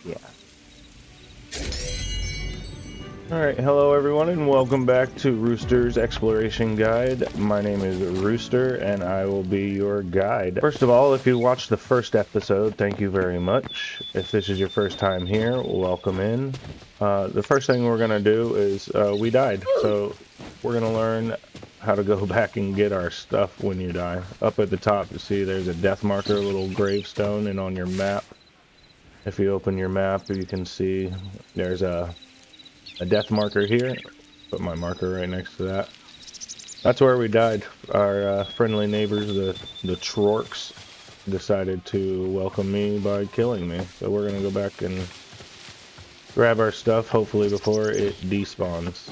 Yeah. Alright, hello everyone and welcome back to Rooster's Exploration Guide. My name is Rooster and I will be your guide. First of all, if you watched the first episode, thank you very much. If this is your first time here, welcome in. The first thing we're going to do is we died, so we're going to learn how to go back and get our stuff when you die. Up at the top, you see there's a death marker, a little gravestone, and on your map, if you open your map, you can see there's a death marker here. Put my marker right next to that. That's where we died. Our friendly neighbors, the Trorks, decided to welcome me by killing me. So we're gonna go back and grab our stuff, hopefully before it despawns.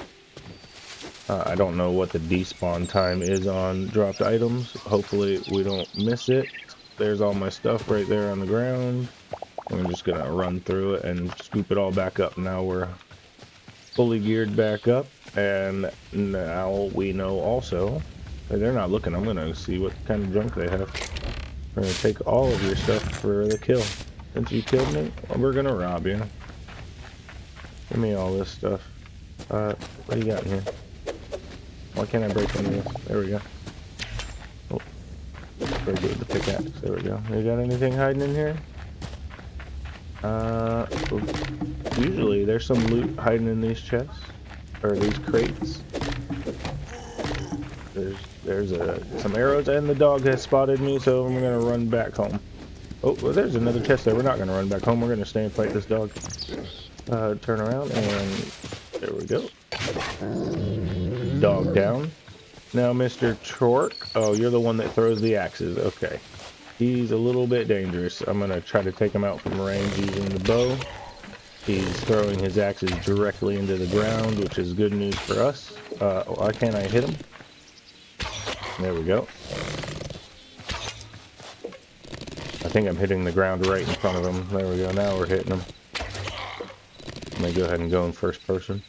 I don't know what the despawn time is on dropped items. Hopefully we don't miss it. There's all my stuff right there on the ground. I'm just gonna run through it and scoop it all back up. Now we're fully geared back up, and now we know also they're not looking. I'm gonna see what kind of junk they have. We're gonna take all of your stuff for the kill. Since you killed me, we're gonna rob you. Give me all this stuff. What do you got in here? Why can't I break any of this? There we go. Oh, break it with the pickaxe. There we go. You got anything hiding in here? Usually there's some loot hiding in these chests, or these crates. There's some arrows, and the dog has spotted me, so I'm gonna run back home. Oh, well, there's another chest there. We're not gonna run back home. We're gonna stay and fight this dog. Turn around, and there we go. Dog down. Now, Mr. Trork. Oh, you're the one that throws the axes. Okay. He's a little bit dangerous. I'm going to try to take him out from range using the bow. He's throwing his axes directly into the ground, which is good news for us. Why can't I hit him? There we go. I think I'm hitting the ground right in front of him. There we go. Now we're hitting him. I'm going to go ahead and go in first person.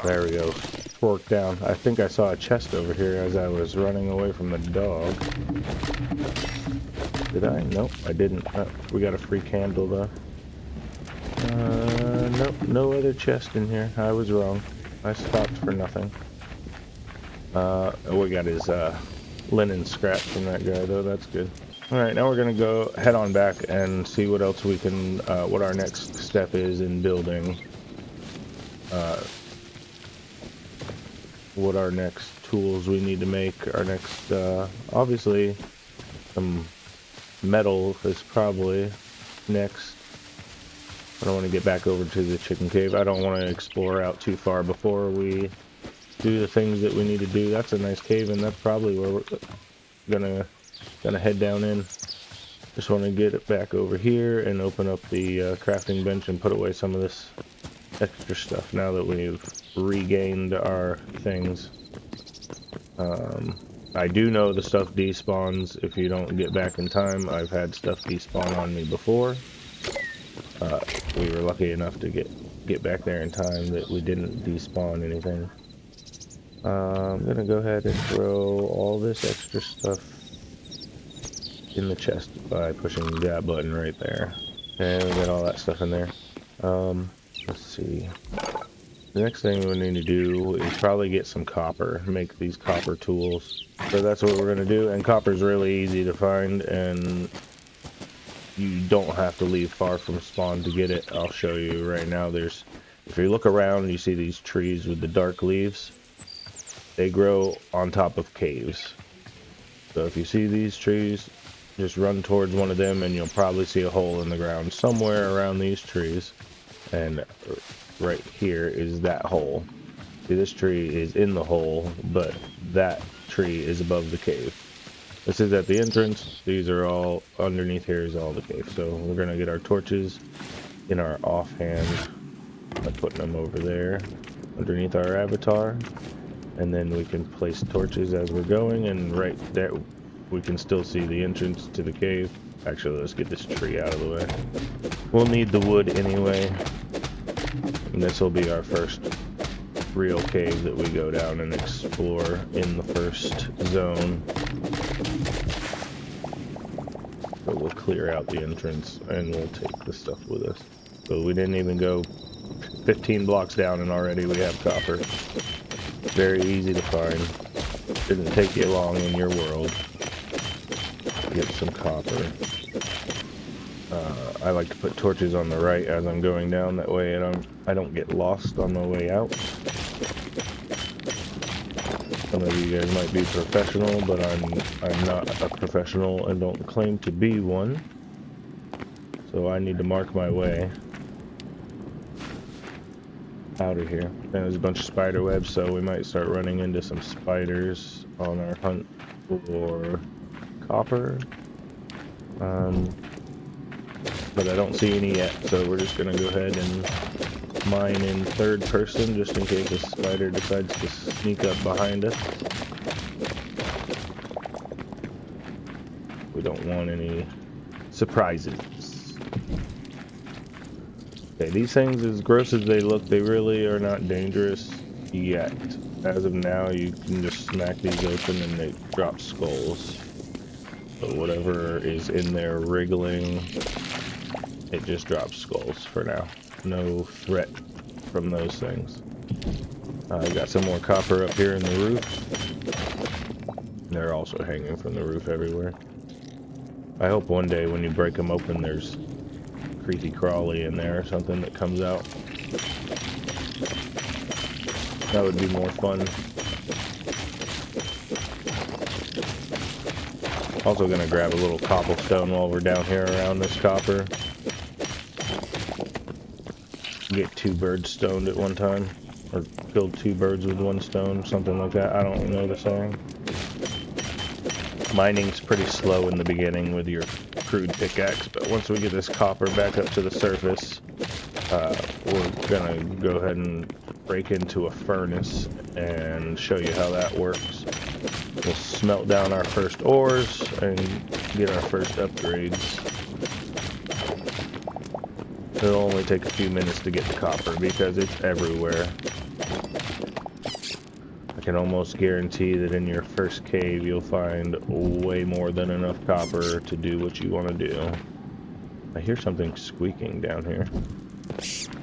There we go. Fork down. I think I saw a chest over here as I was running away from the dog. Did I? Nope, I didn't. We got a free candle though. Nope, no other chest in here. I was wrong. I stopped for nothing. We got his linen scraps from that guy though. That's good. All right, now we're gonna go head on back and see what else we can. What our next step is in building. What our next tools we need to make. Our next, obviously, some metal is probably next. I don't want to get back over to the chicken cave. I don't want to explore out too far before we do the things that we need to do. That's a nice cave, and that's probably where we're gonna head down in. Just want to get it back over here and open up the crafting bench and put away some of this extra stuff now that we've regained our things. I do know the stuff despawns if you don't get back in time. I've had stuff despawn on me before. We were lucky enough to get back there in time that we didn't despawn anything. I'm gonna go ahead and throw all this extra stuff in the chest by pushing that button right there. And we got all that stuff in there. Let's see. The next thing we need to do is probably get some copper, make these copper tools. So that's what we're going to do, and copper's really easy to find, and you don't have to leave far from spawn to get it. I'll show you right now. If you look around, you see these trees with the dark leaves. They grow on top of caves. So if you see these trees, just run towards one of them, and you'll probably see a hole in the ground somewhere around these trees. And right here is that hole. See, this tree is in the hole, but that tree is above the cave. This is at the entrance. These are all underneath. Here is all the cave. So we're gonna get our torches in our offhand by putting them over there underneath our avatar, and then we can place torches as we're going, and right there we can still see the entrance to the cave. Actually, let's get this tree out of the way. We'll need the wood anyway. And this will be our first real cave that we go down and explore in the first zone. So will clear out the entrance and we'll take the stuff with us. So we didn't even go 15 blocks down and already we have copper. Very easy to find. Didn't take you long in your world. Get some copper. I like to put torches on the right as I'm going down, that way I don't get lost on my way out. Some of you guys might be professional, but I'm not a professional and don't claim to be one. So I need to mark my way out of here. There's a bunch of spider webs, so we might start running into some spiders on our hunt for copper. But I don't see any yet, so we're just gonna go ahead and mine in third person just in case a spider decides to sneak up behind us. We don't want any surprises. Okay, these things, as gross as they look, they really are not dangerous yet. As of now, you can just smack these open and they drop skulls. So whatever is in there wriggling, it just drops skulls for now. No threat from those things. I got some more copper up here in the roof. They're also hanging from the roof everywhere. I hope one day when you break them open there's creepy crawly in there or something that comes out. That would be more fun. Also gonna grab a little cobblestone while we're down here around this copper. Get 2 birds stoned at one time, or killed 2 birds with 1 stone, something like that. I don't know the saying. Mining's pretty slow in the beginning with your crude pickaxe, but once we get this copper back up to the surface, we're gonna go ahead and break into a furnace and show you how that works. We'll smelt down our first ores and get our first upgrades. It'll only take a few minutes to get the copper because it's everywhere. I can almost guarantee that in your first cave you'll find way more than enough copper to do what you want to do. I hear something squeaking down here,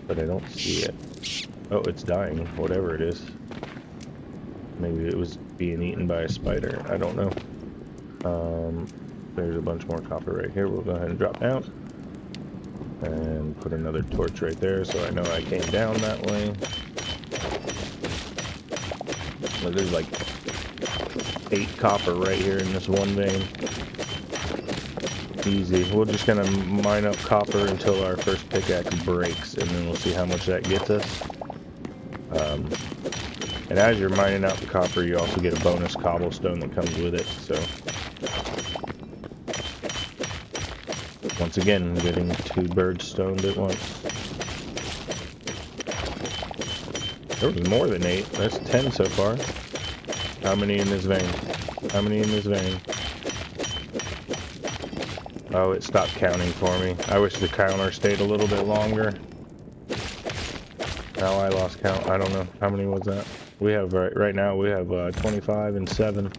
but I don't see it. Oh, it's dying, whatever it is. Maybe it was being eaten by a spider, I don't know. There's a bunch more copper right here. We'll go ahead and drop down. And put another torch right there so I know I came down that way. Well, there's like 8 copper right here in this one vein. Easy. We're just gonna mine up copper until our first pickaxe breaks, and then we'll see how much that gets us. And as you're mining out the copper, you also get a bonus cobblestone that comes with it, so... Once again, getting 2 birds stoned at once. There was more than 8. That's 10 so far. How many in this vein? How many in this vein? Oh, it stopped counting for me. I wish the counter stayed a little bit longer. Now I lost count. I don't know. How many was that? We have, right now, we have 25 and 7.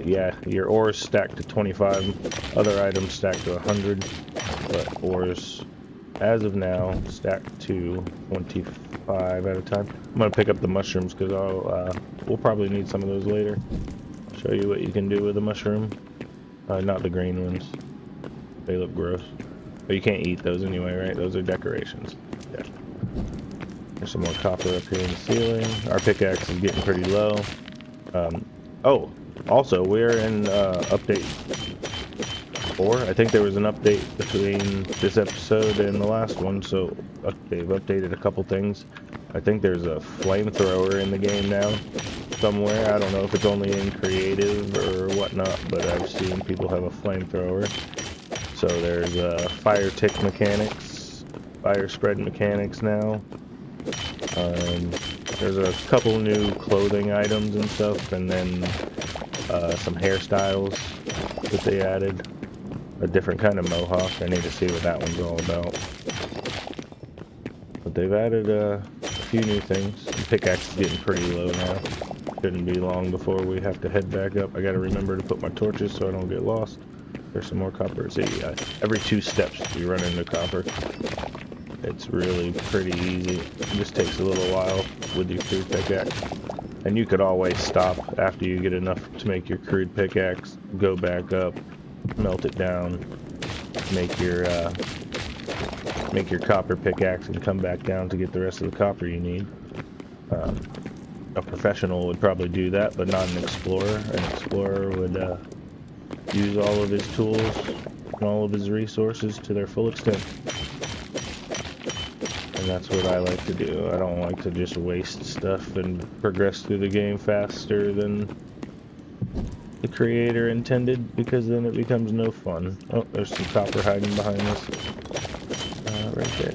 Yeah, your ores stacked to 25, other items stacked to 100, but ores, as of now, stacked to 25 at a time. I'm gonna pick up the mushrooms because we'll probably need some of those later. Show you what you can do with a mushroom. Not the green ones. They look gross. But you can't eat those anyway, right? Those are decorations. Yeah. There's some more copper up here in the ceiling. Our pickaxe is getting pretty low. Oh. Also, we're in update 4. I think there was an update between this episode and the last one, so they've updated a couple things. I think there's a flamethrower in the game now somewhere. I don't know if it's only in creative or whatnot, but I've seen people have a flamethrower. So there's fire tick mechanics, fire spread mechanics now. There's a couple new clothing items and stuff, and then some hairstyles that they added. A different kind of mohawk. I need to see what that one's all about. But they've added a few new things. The pickaxe is getting pretty low now. Shouldn't be long before we have to head back up. I gotta remember to put my torches so I don't get lost. There's some more copper. See, every 2 steps you run into copper. It's really pretty easy. It just takes a little while with your crude pickaxe. And you could always stop after you get enough to make your crude pickaxe, go back up, melt it down, make your copper pickaxe, and come back down to get the rest of the copper you need. A professional would probably do that, but not an explorer. An explorer would use all of his tools and all of his resources to their full extent. And that's what I like to do. I don't like to just waste stuff and progress through the game faster than the creator intended, because then it becomes no fun. Oh, there's some copper hiding behind us. Right there.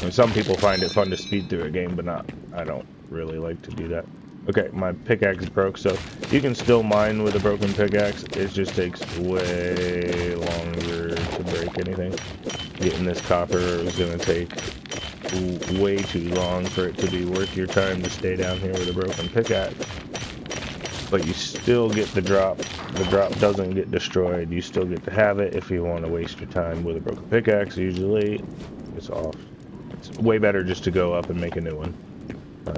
And some people find it fun to speed through a game, but I don't really like to do that. Okay, my pickaxe broke, so you can still mine with a broken pickaxe. It just takes way longer to break anything. Getting this copper is going to take way too long for it to be worth your time to stay down here with a broken pickaxe. But you still get the drop. The drop doesn't get destroyed. You still get to have it if you want to waste your time with a broken pickaxe. Usually, it's off. It's way better just to go up and make a new one.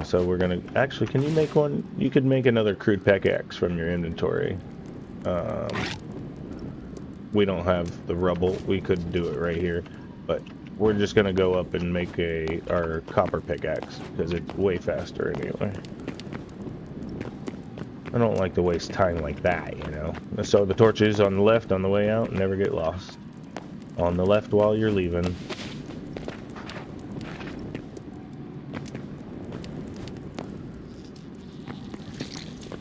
So we're gonna actually. Can you make one? You could make another crude pickaxe from your inventory. We don't have the rubble. We could do it right here, but we're just gonna go up and make our copper pickaxe because it's way faster anyway. I don't like to waste time like that, you know. So the torches on the left on the way out, never get lost. On the left while you're leaving.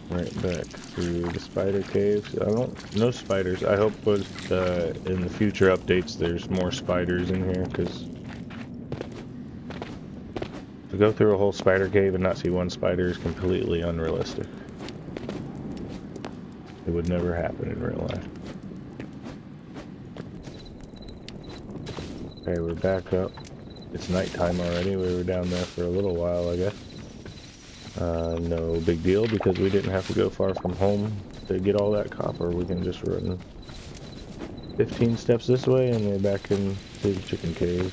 Right back through the spider caves. No spiders. I hope with in the future updates there's more spiders in here, because to go through a whole spider cave and not see one spider is completely unrealistic. It would never happen in real life. Okay, we're back up. It's nighttime already. We were down there for a little while, I guess. No big deal, because we didn't have to go far from home to get all that copper. We can just run 15 steps this way and we're back into the chicken cave.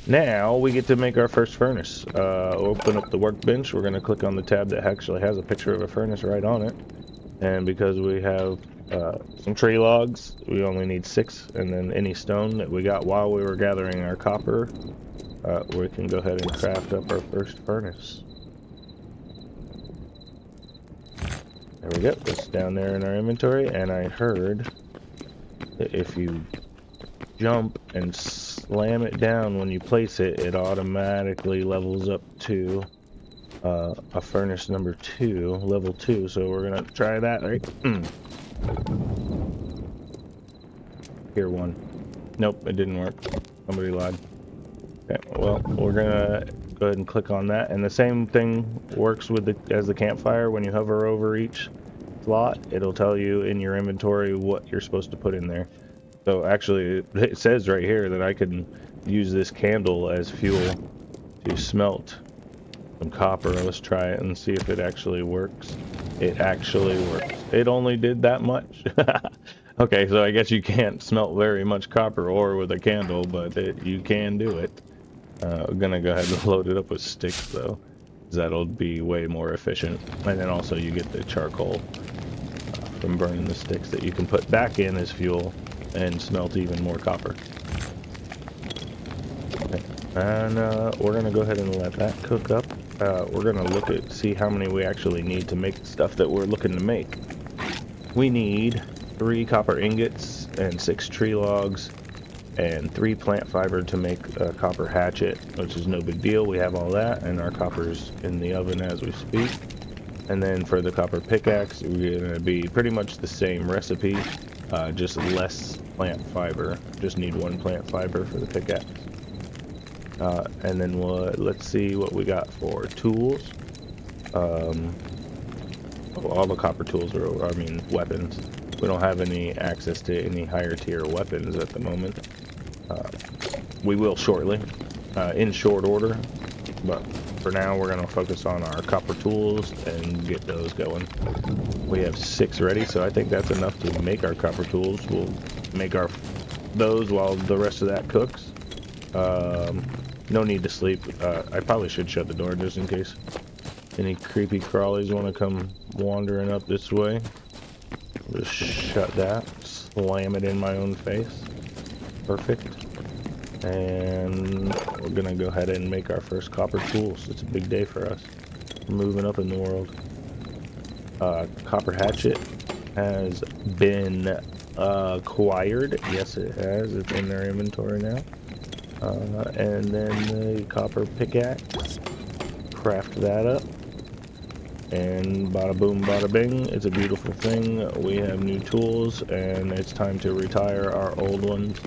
Now we get to make our first furnace. Open up the workbench. We're going to click on the tab that actually has a picture of a furnace right on it. And because we have some tree logs, we only need 6, and then any stone that we got while we were gathering our copper, we can go ahead and craft up our first furnace. There we go. It's down there in our inventory, and I heard that if you jump and slam it down when you place it, it automatically levels up to a furnace number 2, level 2. So we're gonna try that, right? Here, 1. Nope, it didn't work. Somebody lied. Okay, well, we're gonna go ahead and click on that, and the same thing works with as the campfire. When you hover over each slot, it'll tell you in your inventory what you're supposed to put in there. So actually, it says right here that I can use this candle as fuel to smelt some copper. Let's try it and see if it actually works. It actually works. It only did that much. Okay, so I guess you can't smelt very much copper ore with a candle, but you can do it. I'm gonna go ahead and load it up with sticks though, because that'll be way more efficient. And then also you get the charcoal from burning the sticks that you can put back in as fuel and smelt even more copper. Okay. And we're gonna go ahead and let that cook up. We're gonna see how many we actually need to make the stuff that we're looking to make. We need 3 copper ingots and 6 tree logs and 3 plant fiber to make a copper hatchet, which is no big deal. We have all that, and our copper's in the oven as we speak. And then for the copper pickaxe, we're gonna be pretty much the same recipe, just less plant fiber. Just need 1 plant fiber for the pickaxe. And then let's see what we got for tools. All the copper tools are, weapons. We don't have any access to any higher tier weapons at the moment. We will shortly, in short order, but for now, we're going to focus on our copper tools and get those going. We have 6 ready, so I think that's enough to make our copper tools. We'll make those while the rest of that cooks. No need to sleep. I probably should shut the door just in case any creepy crawlies want to come wandering up this way. Just shut that. Slam it in my own face. Perfect. And we're gonna go ahead and make our first copper tools. It's a big day for us. We're moving up in the world. Copper hatchet has been acquired. Yes, it has. It's in their inventory now. And then the copper pickaxe. Craft that up. And bada boom, bada bing. It's a beautiful thing. We have new tools, and it's time to retire our old ones.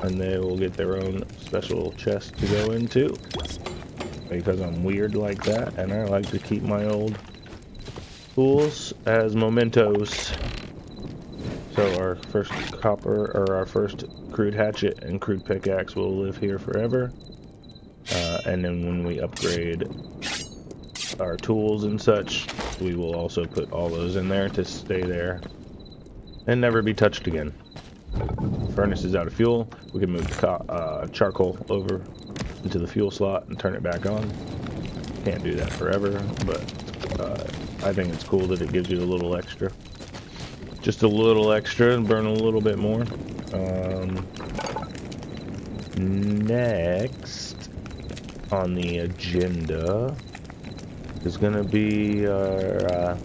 And they will get their own special chest to go into. Because I'm weird like that, and I like to keep my old tools as mementos. So our first our first crude hatchet and crude pickaxe will live here forever. And then when we upgrade our tools and such, we will also put all those in there to stay there and never be touched again. Furnace is out of fuel. We can move charcoal over into the fuel slot and turn it back on. Can't do that forever, but I think it's cool that it gives you a little extra. Just a little extra and burn a little bit more. Next on the agenda is gonna be our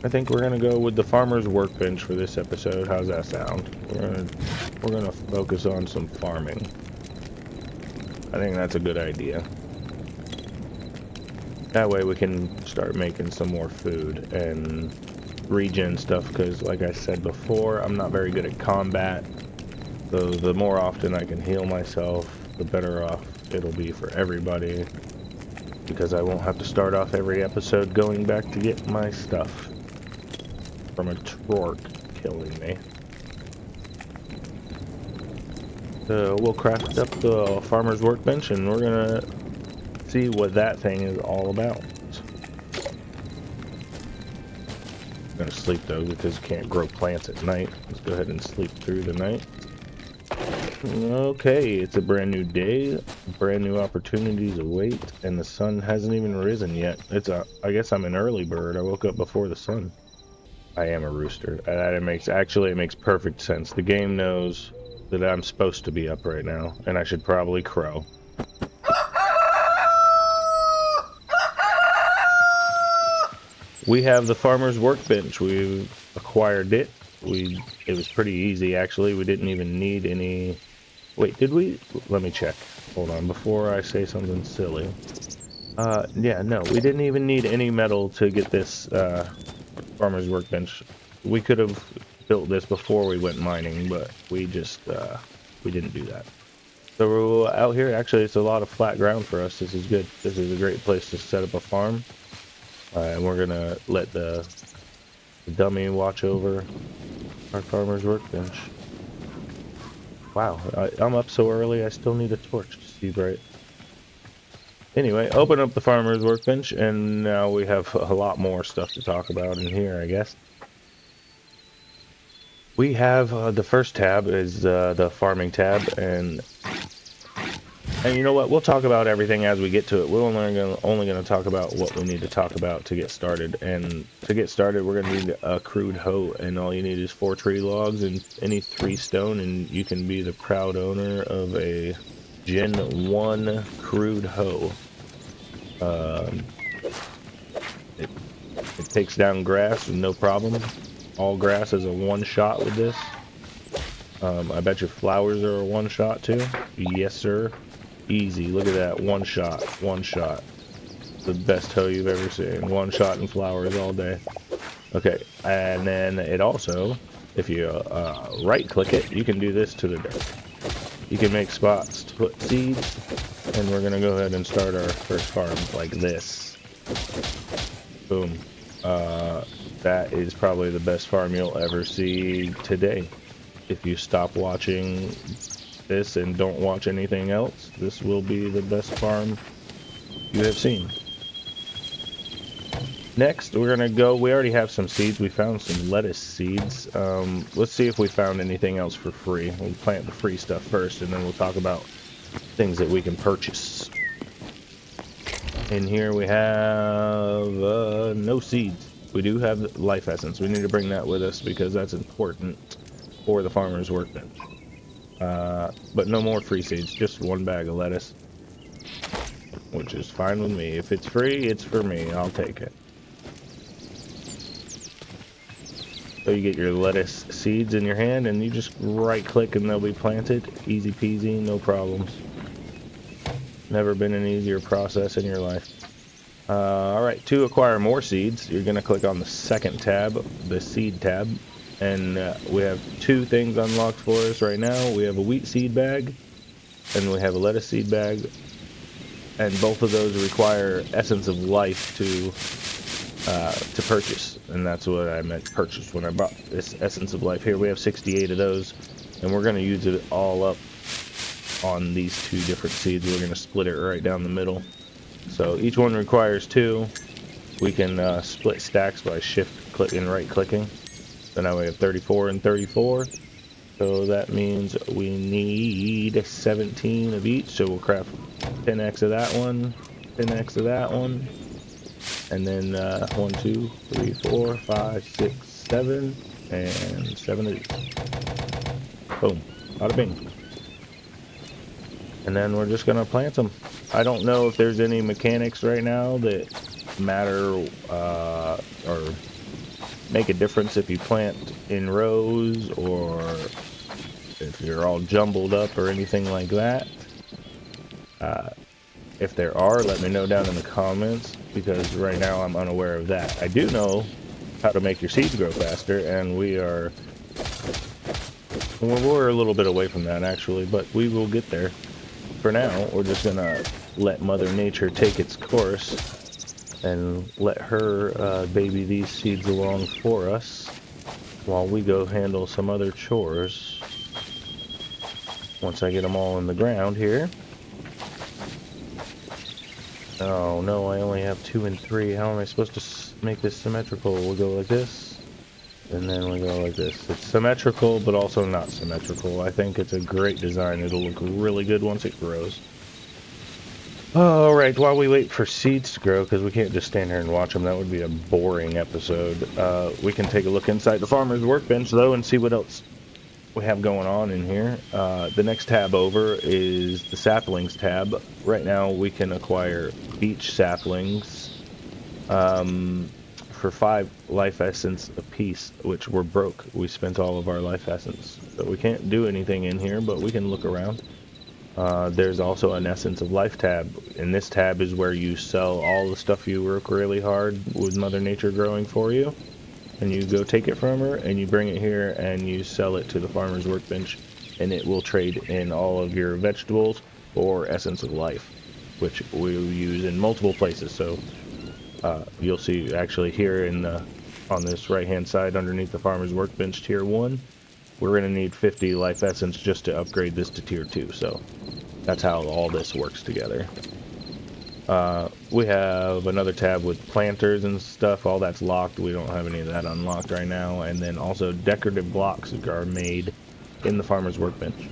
I think we're gonna go with the farmer's workbench for this episode. How's that sound? We're gonna focus on some farming. I think that's a good idea. That way we can start making some more food and regen stuff, because like I said before, I'm not very good at combat. So the more often I can heal myself, the better off it'll be for everybody, because I won't have to start off every episode going back to get my stuff from a Torque killing me. So we'll craft up the farmer's workbench, and we're gonna see what that thing is all about. I'm gonna sleep though, because you can't grow plants at night. Let's go ahead and sleep through the night. Okay, it's a brand new day, brand new opportunities await, and the sun hasn't even risen yet. I guess I'm an early bird. I woke up before the sun. I am a rooster. It makes perfect sense. The game knows that I'm supposed to be up right now, and I should probably crow. We have the farmer's workbench. We acquired it. It was pretty easy, actually. We didn't even need any... Wait, did we? Let me check. Hold on, before I say something silly. Yeah, no, we didn't even need any metal to get this farmer's workbench. We could have built this before we went mining, but we just we didn't do that. So we're out here. Actually, it's a lot of flat ground for us. This is good. This is a great place to set up a farm. And we're gonna let the dummy watch over our farmer's workbench. Wow, I'm up so early I still need a torch to see bright. Anyway, open up the farmer's workbench, and now we have a lot more stuff to talk about in here, I guess. We have the first tab is the farming tab, and you know what? We'll talk about everything as we get to it. We're only gonna talk about what we need to talk about to get started. And to get started, we're gonna need a crude hoe, and all you need is 4 tree logs and any 3 stone, and you can be the proud owner of a Gen 1 crude hoe. It takes down grass with no problem. All grass is a one-shot with this. I bet your flowers are a one-shot too. Yes, sir. Easy. Look at that. One shot. One shot. The best hoe you've ever seen. One shot and flowers all day. Okay. And then it also, if you right click it, you can do this to the dirt. You can make spots to put seeds. And we're going to go ahead and start our first farm like this. Boom. That is probably the best farm you'll ever see today. If you stop watching this and don't watch anything else, this will be the best farm you have seen. Next, we're gonna go, we already have some seeds. We found some lettuce seeds. Let's see if we found anything else for free. We'll plant the free stuff first, and then we'll talk about things that we can purchase. In here we have no seeds. We do have life essence. We need to bring that with us because that's important for the farmer's workbench. But no more free seeds, just one bag of lettuce, which is fine with me. If it's free, it's for me. I'll take it. So you get your lettuce seeds in your hand and you just right click and they'll be planted. Easy peasy, no problems. Never been an easier process in your life. Alright, to acquire more seeds, you're going to click on the second tab, the seed tab. And we have two things unlocked for us right now. We have a wheat seed bag and we have a lettuce seed bag. And both of those require essence of life to purchase, and that's what I meant purchase when I bought this essence of life. Here we have 68 of those, and we're going to use it all up on these two different seeds. We're going to split it right down the middle. So each one requires 2. We can split stacks by shift click and right clicking. So now we have 34 and 34. So that means we need 17 of each. So we'll craft 10x of that one, 10x of that one. And then 1, 2, 3, 4, 5, 6, 7, and 7 of these. Boom. Bada bing. And then we're just gonna plant them. I don't know if there's any mechanics right now that matter or make a difference if you plant in rows or if you're all jumbled up or anything like that. If there are, let me know down in the comments, because right now I'm unaware of that. I do know how to make your seeds grow faster, and we're a little bit away from that actually, but we will get there. For now, we're just gonna let Mother Nature take its course and let her baby these seeds along for us while we go handle some other chores. Once I get them all in the ground here. Oh no, I only have 2 and 3. How am I supposed to make this symmetrical? We'll go like this, and then we go like this. It's symmetrical, but also not symmetrical. I think it's a great design. It'll look really good once it grows. Alright, while we wait for seeds to grow, because we can't just stand here and watch them, that would be a boring episode. We can take a look inside the farmer's workbench, though, and see what else we have going on in here. The next tab over is the saplings tab. Right now we can acquire beech saplings for 5 life essence a piece, which we're broke. We spent all of our life essence, so we can't do anything in here, but we can look around. There's also an essence of life tab, and this tab is where you sell all the stuff you work really hard with Mother Nature growing for you. And you go take it from her, and you bring it here, and you sell it to the farmer's workbench, and it will trade in all of your vegetables or essence of life, which we'll use in multiple places. So you'll see actually here in the on this right hand side underneath the farmer's workbench tier 1, we're going to need 50 life essence just to upgrade this to tier 2. So that's how all this works together. We have another tab with planters and stuff. All that's locked. We don't have any of that unlocked right now. And then also decorative blocks are made in the farmer's workbench.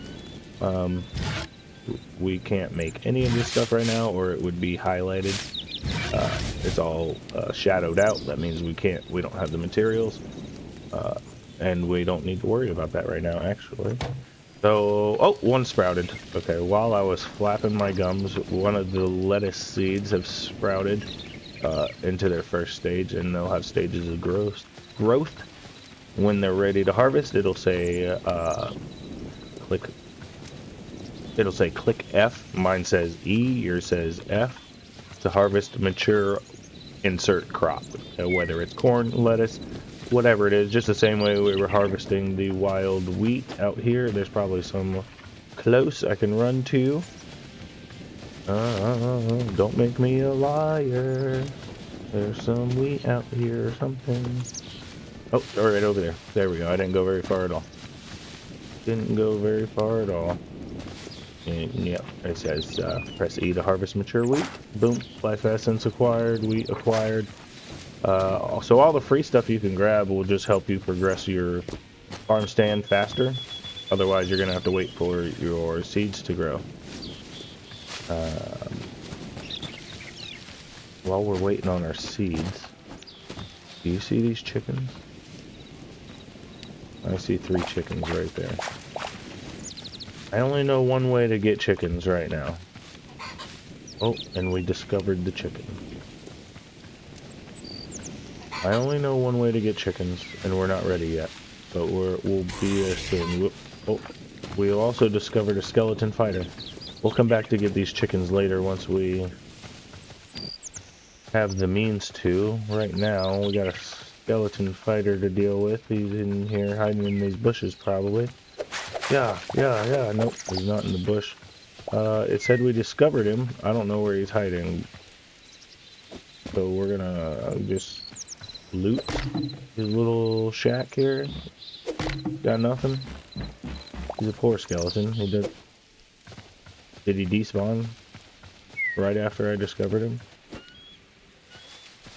We can't make any of this stuff right now, or it would be highlighted. It's all shadowed out. That means we don't have the materials, and we don't need to worry about that right now, actually. So, oh, one sprouted. Okay, while I was flapping my gums, one of the lettuce seeds have sprouted into their first stage, and they'll have stages of growth. When they're ready to harvest, it'll say click F. Mine says E, yours says F. To harvest mature insert crop, whether it's corn, lettuce, whatever it is. Just the same way we were harvesting the wild wheat out here. There's probably some close I can run to. Don't make me a liar. There's some wheat out here or something. Oh, all right, over there. There we go. I didn't go very far at all. Didn't go very far at all. And yep, it says press E to harvest mature wheat. Boom, life essence acquired, wheat acquired. So all the free stuff you can grab will just help you progress your farm stand faster. Otherwise, you're gonna have to wait for your seeds to grow. While we're waiting on our seeds, do you see these chickens? I see 3 chickens right there. I only know one way to get chickens right now. Oh, and we discovered the chicken. I only know one way to get chickens, and we're not ready yet. But we'll be there soon. Whoop. Oh, we also discovered a skeleton fighter. We'll come back to get these chickens later once we have the means to. Right now, we got a skeleton fighter to deal with. He's in here hiding in these bushes, probably. Yeah. Nope, he's not in the bush. It said we discovered him. I don't know where he's hiding. So we're gonna just loot his little shack here. Got nothing. He's a poor skeleton. Did he despawn right after I discovered him?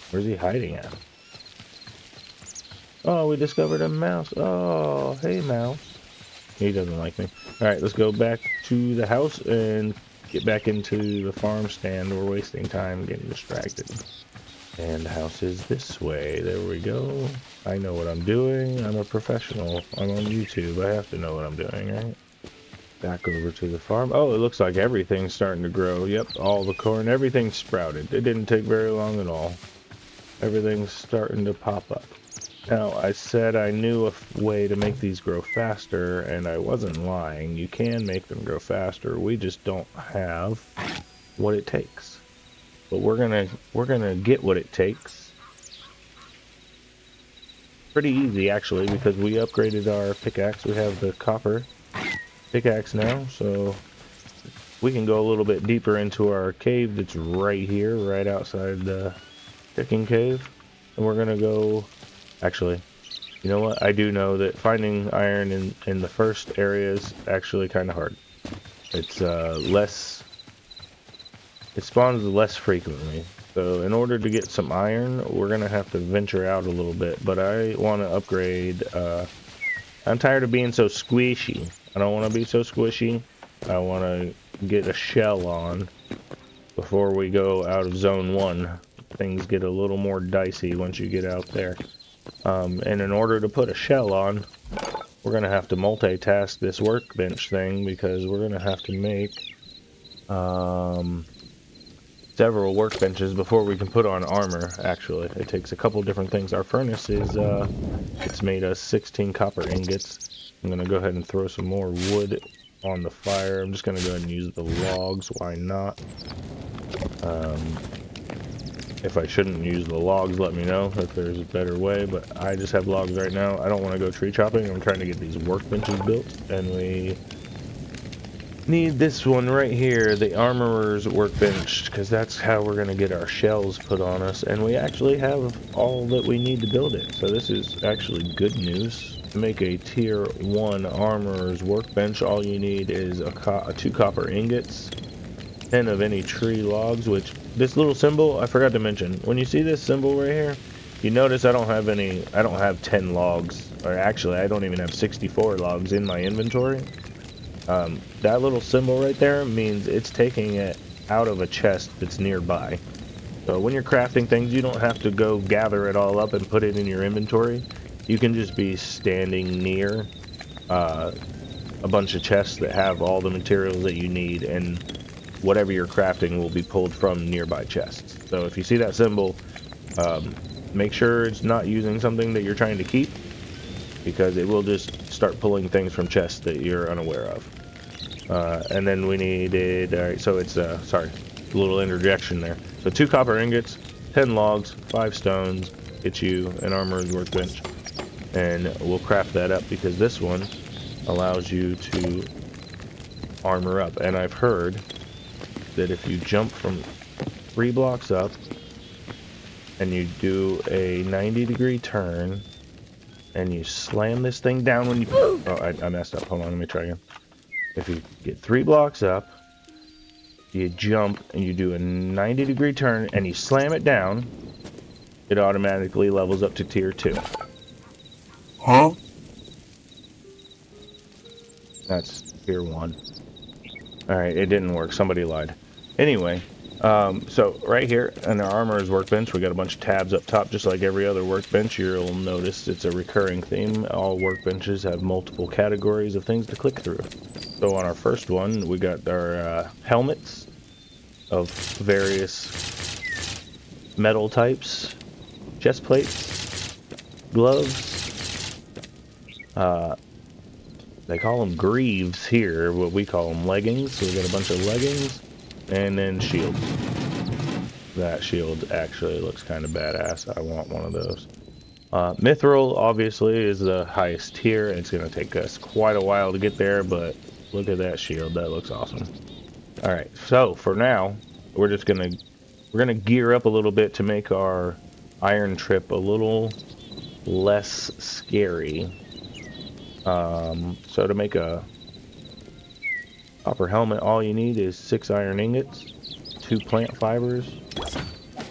Where's he hiding at? Oh, we discovered a mouse. Oh, hey mouse. He doesn't like me. Alright, let's go back to the house and get back into the farm stand. We're wasting time getting distracted. And the house is this way. There we go. I know what I'm doing. I'm a professional. I'm on YouTube. I have to know what I'm doing, right? Back over to the farm. Oh, it looks like everything's starting to grow. Yep, all the corn, everything's sprouted. It didn't take very long at all. Everything's starting to pop up. Now, I said I knew a way to make these grow faster, and I wasn't lying. You can make them grow faster. We just don't have what it takes. But we're gonna get what it takes. Pretty easy, actually, because we upgraded our pickaxe. We have the copper pickaxe now, so we can go a little bit deeper into our cave that's right here, right outside the chicken cave. And we're gonna go... Actually, you know what? I do know that finding iron in the first area is actually kind of hard. It's less... It spawns less frequently. So in order to get some iron, we're going to have to venture out a little bit. But I want to upgrade... I'm tired of being so squishy. I don't want to be so squishy. I want to get a shell on before we go out of zone 1. Things get a little more dicey once you get out there. And in order to put a shell on, we're going to have to multitask this workbench thing, because we're going to have to make several workbenches before we can put on armor. Actually, it takes a couple different things. Our furnace is it's made us 16 copper ingots. I'm going to go ahead and throw some more wood on the fire. I'm just going to go ahead and use the logs. Why not? If I shouldn't use the logs, let me know if there's a better way, but I just have logs right now. I don't want to go tree chopping. I'm trying to get these workbenches built, and we need this one right here, the armorer's workbench, because that's how we're going to get our shells put on us, and we actually have all that we need to build it. So this is actually good news. To make a tier 1 armorer's workbench, all you need is 2 copper ingots, 10 of any tree logs, which this little symbol, I forgot to mention. When you see this symbol right here, you notice I don't have 10 logs, or actually I don't even have 64 logs in my inventory. That little symbol right there means it's taking it out of a chest that's nearby. So when you're crafting things, you don't have to go gather it all up and put it in your inventory. You can just be standing near a bunch of chests that have all the materials that you need, and whatever you're crafting will be pulled from nearby chests. So if you see that symbol, make sure it's not using something that you're trying to keep, because it will just start pulling things from chests that you're unaware of. And then we needed, alright, so it's, sorry, a little interjection there. So 2 copper ingots, 10 logs, 5 stones, get you an armorer's workbench. And we'll craft that up, because this one allows you to armor up. And I've heard that if you jump from 3 blocks up and you do a 90-degree turn and you slam this thing down when you... Oh, I messed up. Hold on, let me try again. If you get 3 blocks up, you jump and you do a 90-degree turn and you slam it down, it automatically levels up to tier 2. Huh? That's tier 1. Alright, it didn't work. Somebody lied. Anyway, so right here in our armorer's workbench, we got a bunch of tabs up top, just like every other workbench. You'll notice it's a recurring theme. All workbenches have multiple categories of things to click through. So on our first one, we got our helmets of various metal types, chest plates, gloves, they call them greaves here, what we call them leggings. So we got a bunch of leggings, and then shields. That shield actually looks kind of badass. I want one of those. Mithril, obviously, is the highest tier, and it's going to take us quite a while to get there, but look at that shield. That looks awesome. Alright, so for now, we're gonna gear up a little bit to make our iron trip a little less scary. So to make a copper helmet, all you need is 6 iron ingots, 2 plant fibers,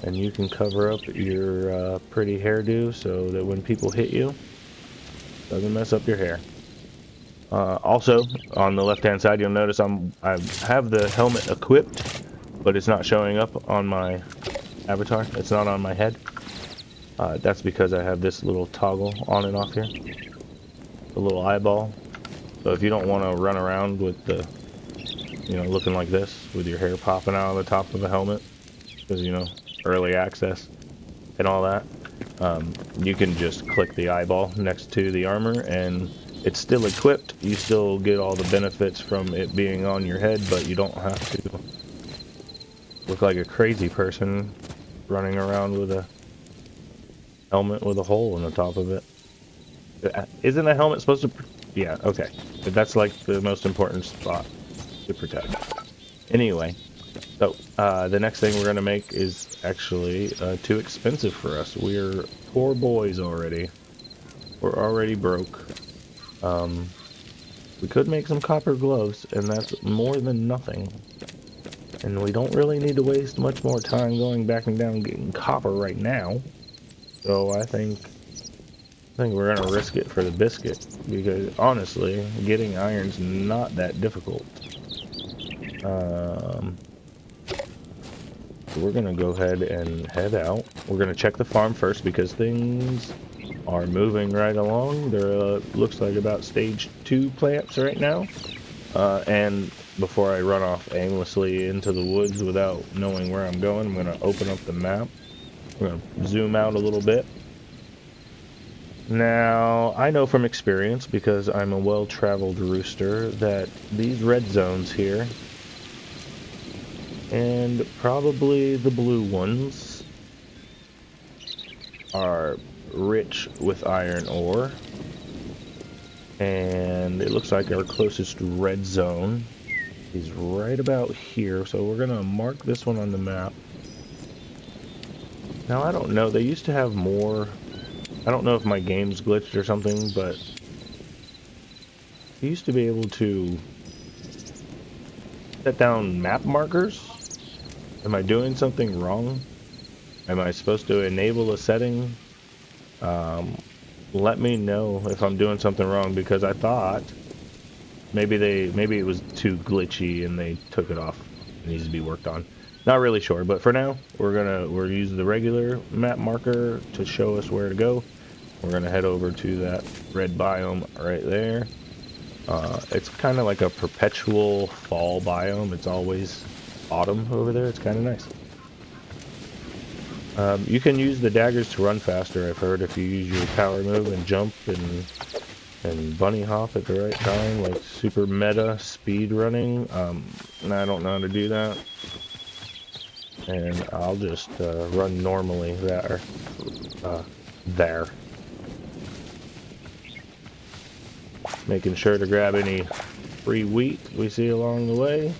and you can cover up your pretty hairdo so that when people hit you, it doesn't mess up your hair. Also, on the left-hand side, you'll notice I have the helmet equipped, but it's not showing up on my avatar. It's not on my head. That's because I have this little toggle on and off here, the little eyeball. So if you don't want to run around with the, looking like this with your hair popping out of the top of the helmet, because early access and all that, you can just click the eyeball next to the armor and it's still equipped. You still get all the benefits from it being on your head, but you don't have to look like a crazy person running around with a helmet with a hole in the top of it. Isn't a helmet supposed to... Yeah, okay. But that's like the most important spot to protect. Anyway, so the next thing we're going to make is actually too expensive for us. We're poor boys already. We're already broke. We could make some copper gloves, and that's more than nothing. And we don't really need to waste much more time going back and down getting copper right now. So I think we're gonna risk it for the biscuit, because honestly, getting iron's not that difficult. We're gonna go ahead and head out. We're gonna check the farm first because things are moving right along. There looks like about stage 2 plants right now. And before I run off aimlessly into the woods without knowing where I'm going, I'm gonna open up the map. We're gonna zoom out a little bit. Now, I know from experience, because I'm a well-traveled rooster, that these red zones here, and probably the blue ones, are rich with iron ore. And it looks like our closest red zone is right about here, so we're gonna mark this one on the map. Now, I don't know, they used to have more... I don't know if my game's glitched or something, but you used to be able to set down map markers. Am I doing something wrong? Am I supposed to enable a setting? Let me know if I'm doing something wrong, because I thought maybe it was too glitchy and they took it off. It needs to be worked on. Not really sure, but for now we're using the regular map marker to show us where to go. We're gonna head over to that red biome right there. It's kind of like a perpetual fall biome. It's always autumn over there. It's kind of nice. You can use the daggers to run faster, I've heard, if you use your power move and jump and bunny hop at the right time, like super meta speed running. I don't know how to do that. And I'll just run normally there. Making sure to grab any free wheat we see along the way,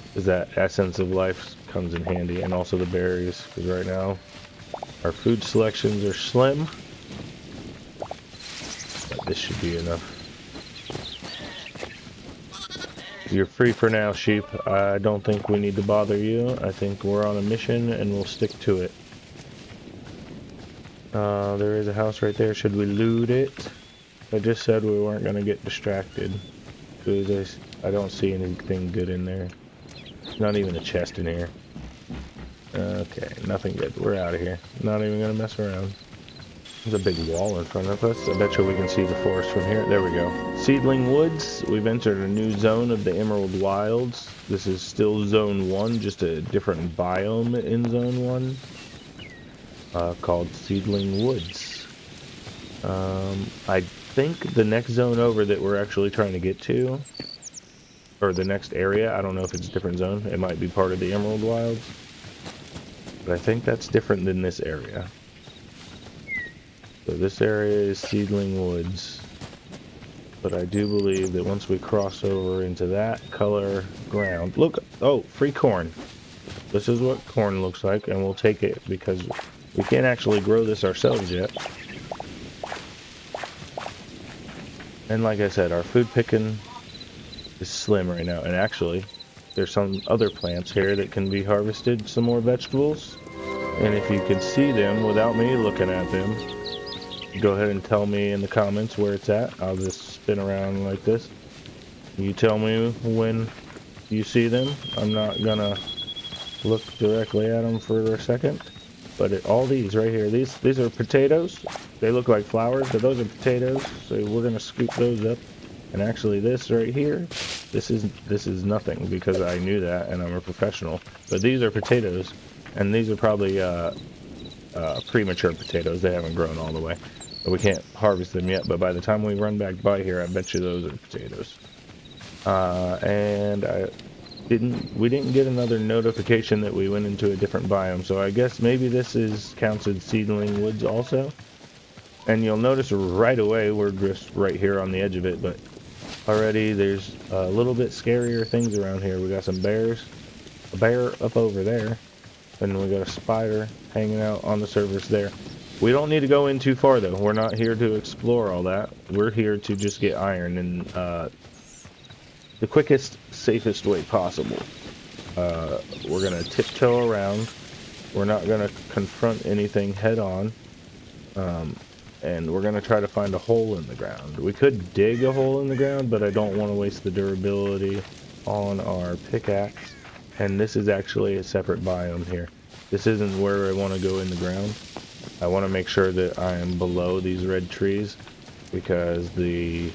because that essence of life comes in handy, and also the berries, because right now our food selections are slim. But this should be enough. You're free for now, sheep. I don't think we need to bother you. I think we're on a mission and we'll stick to it. There is a house right there. Should we loot it? I just said we weren't going to get distracted. Because I don't see anything good in there. Not even a chest in here. Okay, nothing good. We're out of here. Not even going to mess around. There's a big wall in front of us. I bet you we can see the forest from here. There we go. Seedling Woods. We've entered a new zone of the Emerald Wilds. This is still Zone 1, just a different biome in Zone 1. Called Seedling Woods. I think the next zone over that we're actually trying to get to, or the next area, I don't know if it's a different zone. It might be part of the Emerald Wilds. But I think that's different than this area. So this area is Seedling Woods. But I do believe that once we cross over into that color ground... Look! Oh, free corn. This is what corn looks like, and we'll take it because we can't actually grow this ourselves yet. And like I said, our food picking is slim right now. And actually, there's some other plants here that can be harvested, some more vegetables. And if you can see them without me looking at them, go ahead and tell me in the comments where it's at. I'll just spin around like this. You tell me when you see them. I'm not gonna look directly at them for a second. But all these right here, these are potatoes. They look like flowers, but those are potatoes. So we're gonna scoop those up. And actually this right here, this is nothing because I knew that and I'm a professional. But these are potatoes, and these are probably premature potatoes. They haven't grown all the way. But we can't harvest them yet, but by the time we run back by here, I bet you those are potatoes. And we didn't get another notification that we went into a different biome, so I guess maybe this counts as Seedling Woods also. And you'll notice right away we're just right here on the edge of it, but already there's a little bit scarier things around here. We got some bears, a bear up over there, and we got a spider hanging out on the surface there. We don't need to go in too far though. We're not here to explore all that. We're here to just get iron in the quickest, safest way possible. We're gonna tiptoe around. We're not gonna confront anything head on. And we're gonna try to find a hole in the ground. We could dig a hole in the ground, but I don't want to waste the durability on our pickaxe. And this is actually a separate biome here. This isn't where I want to go in the ground. I want to make sure that I am below these red trees because the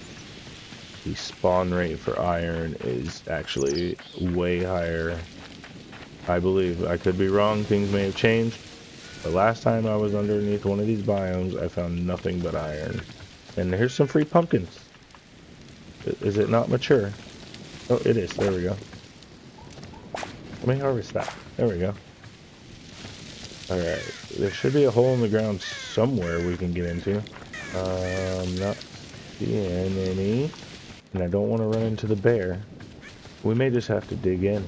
spawn rate for iron is actually way higher. I believe. I could be wrong. Things may have changed. The last time I was underneath one of these biomes, I found nothing but iron. And here's some free pumpkins. Is it not mature? Oh, it is. There we go. Let me harvest that. There we go. Alright. There should be a hole in the ground somewhere we can get into. Not seeing any. And I don't want to run into the bear. We may just have to dig in.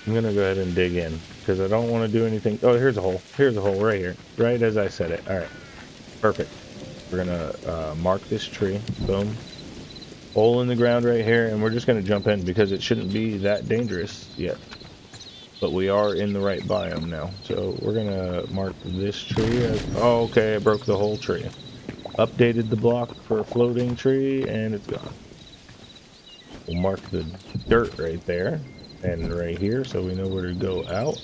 I'm going to go ahead and dig in. Because I don't want to do anything. Oh, here's a hole. Here's a hole right here. Right as I said it. Alright. Perfect. We're going to mark this tree. Boom. Hole in the ground right here. And we're just going to jump in because it shouldn't be that dangerous yet. But we are in the right biome now. So we're going to mark this tree as... Oh, okay. I broke the whole tree. Updated the block for a floating tree. And it's gone. We'll mark the dirt right there. And right here. So we know where to go out.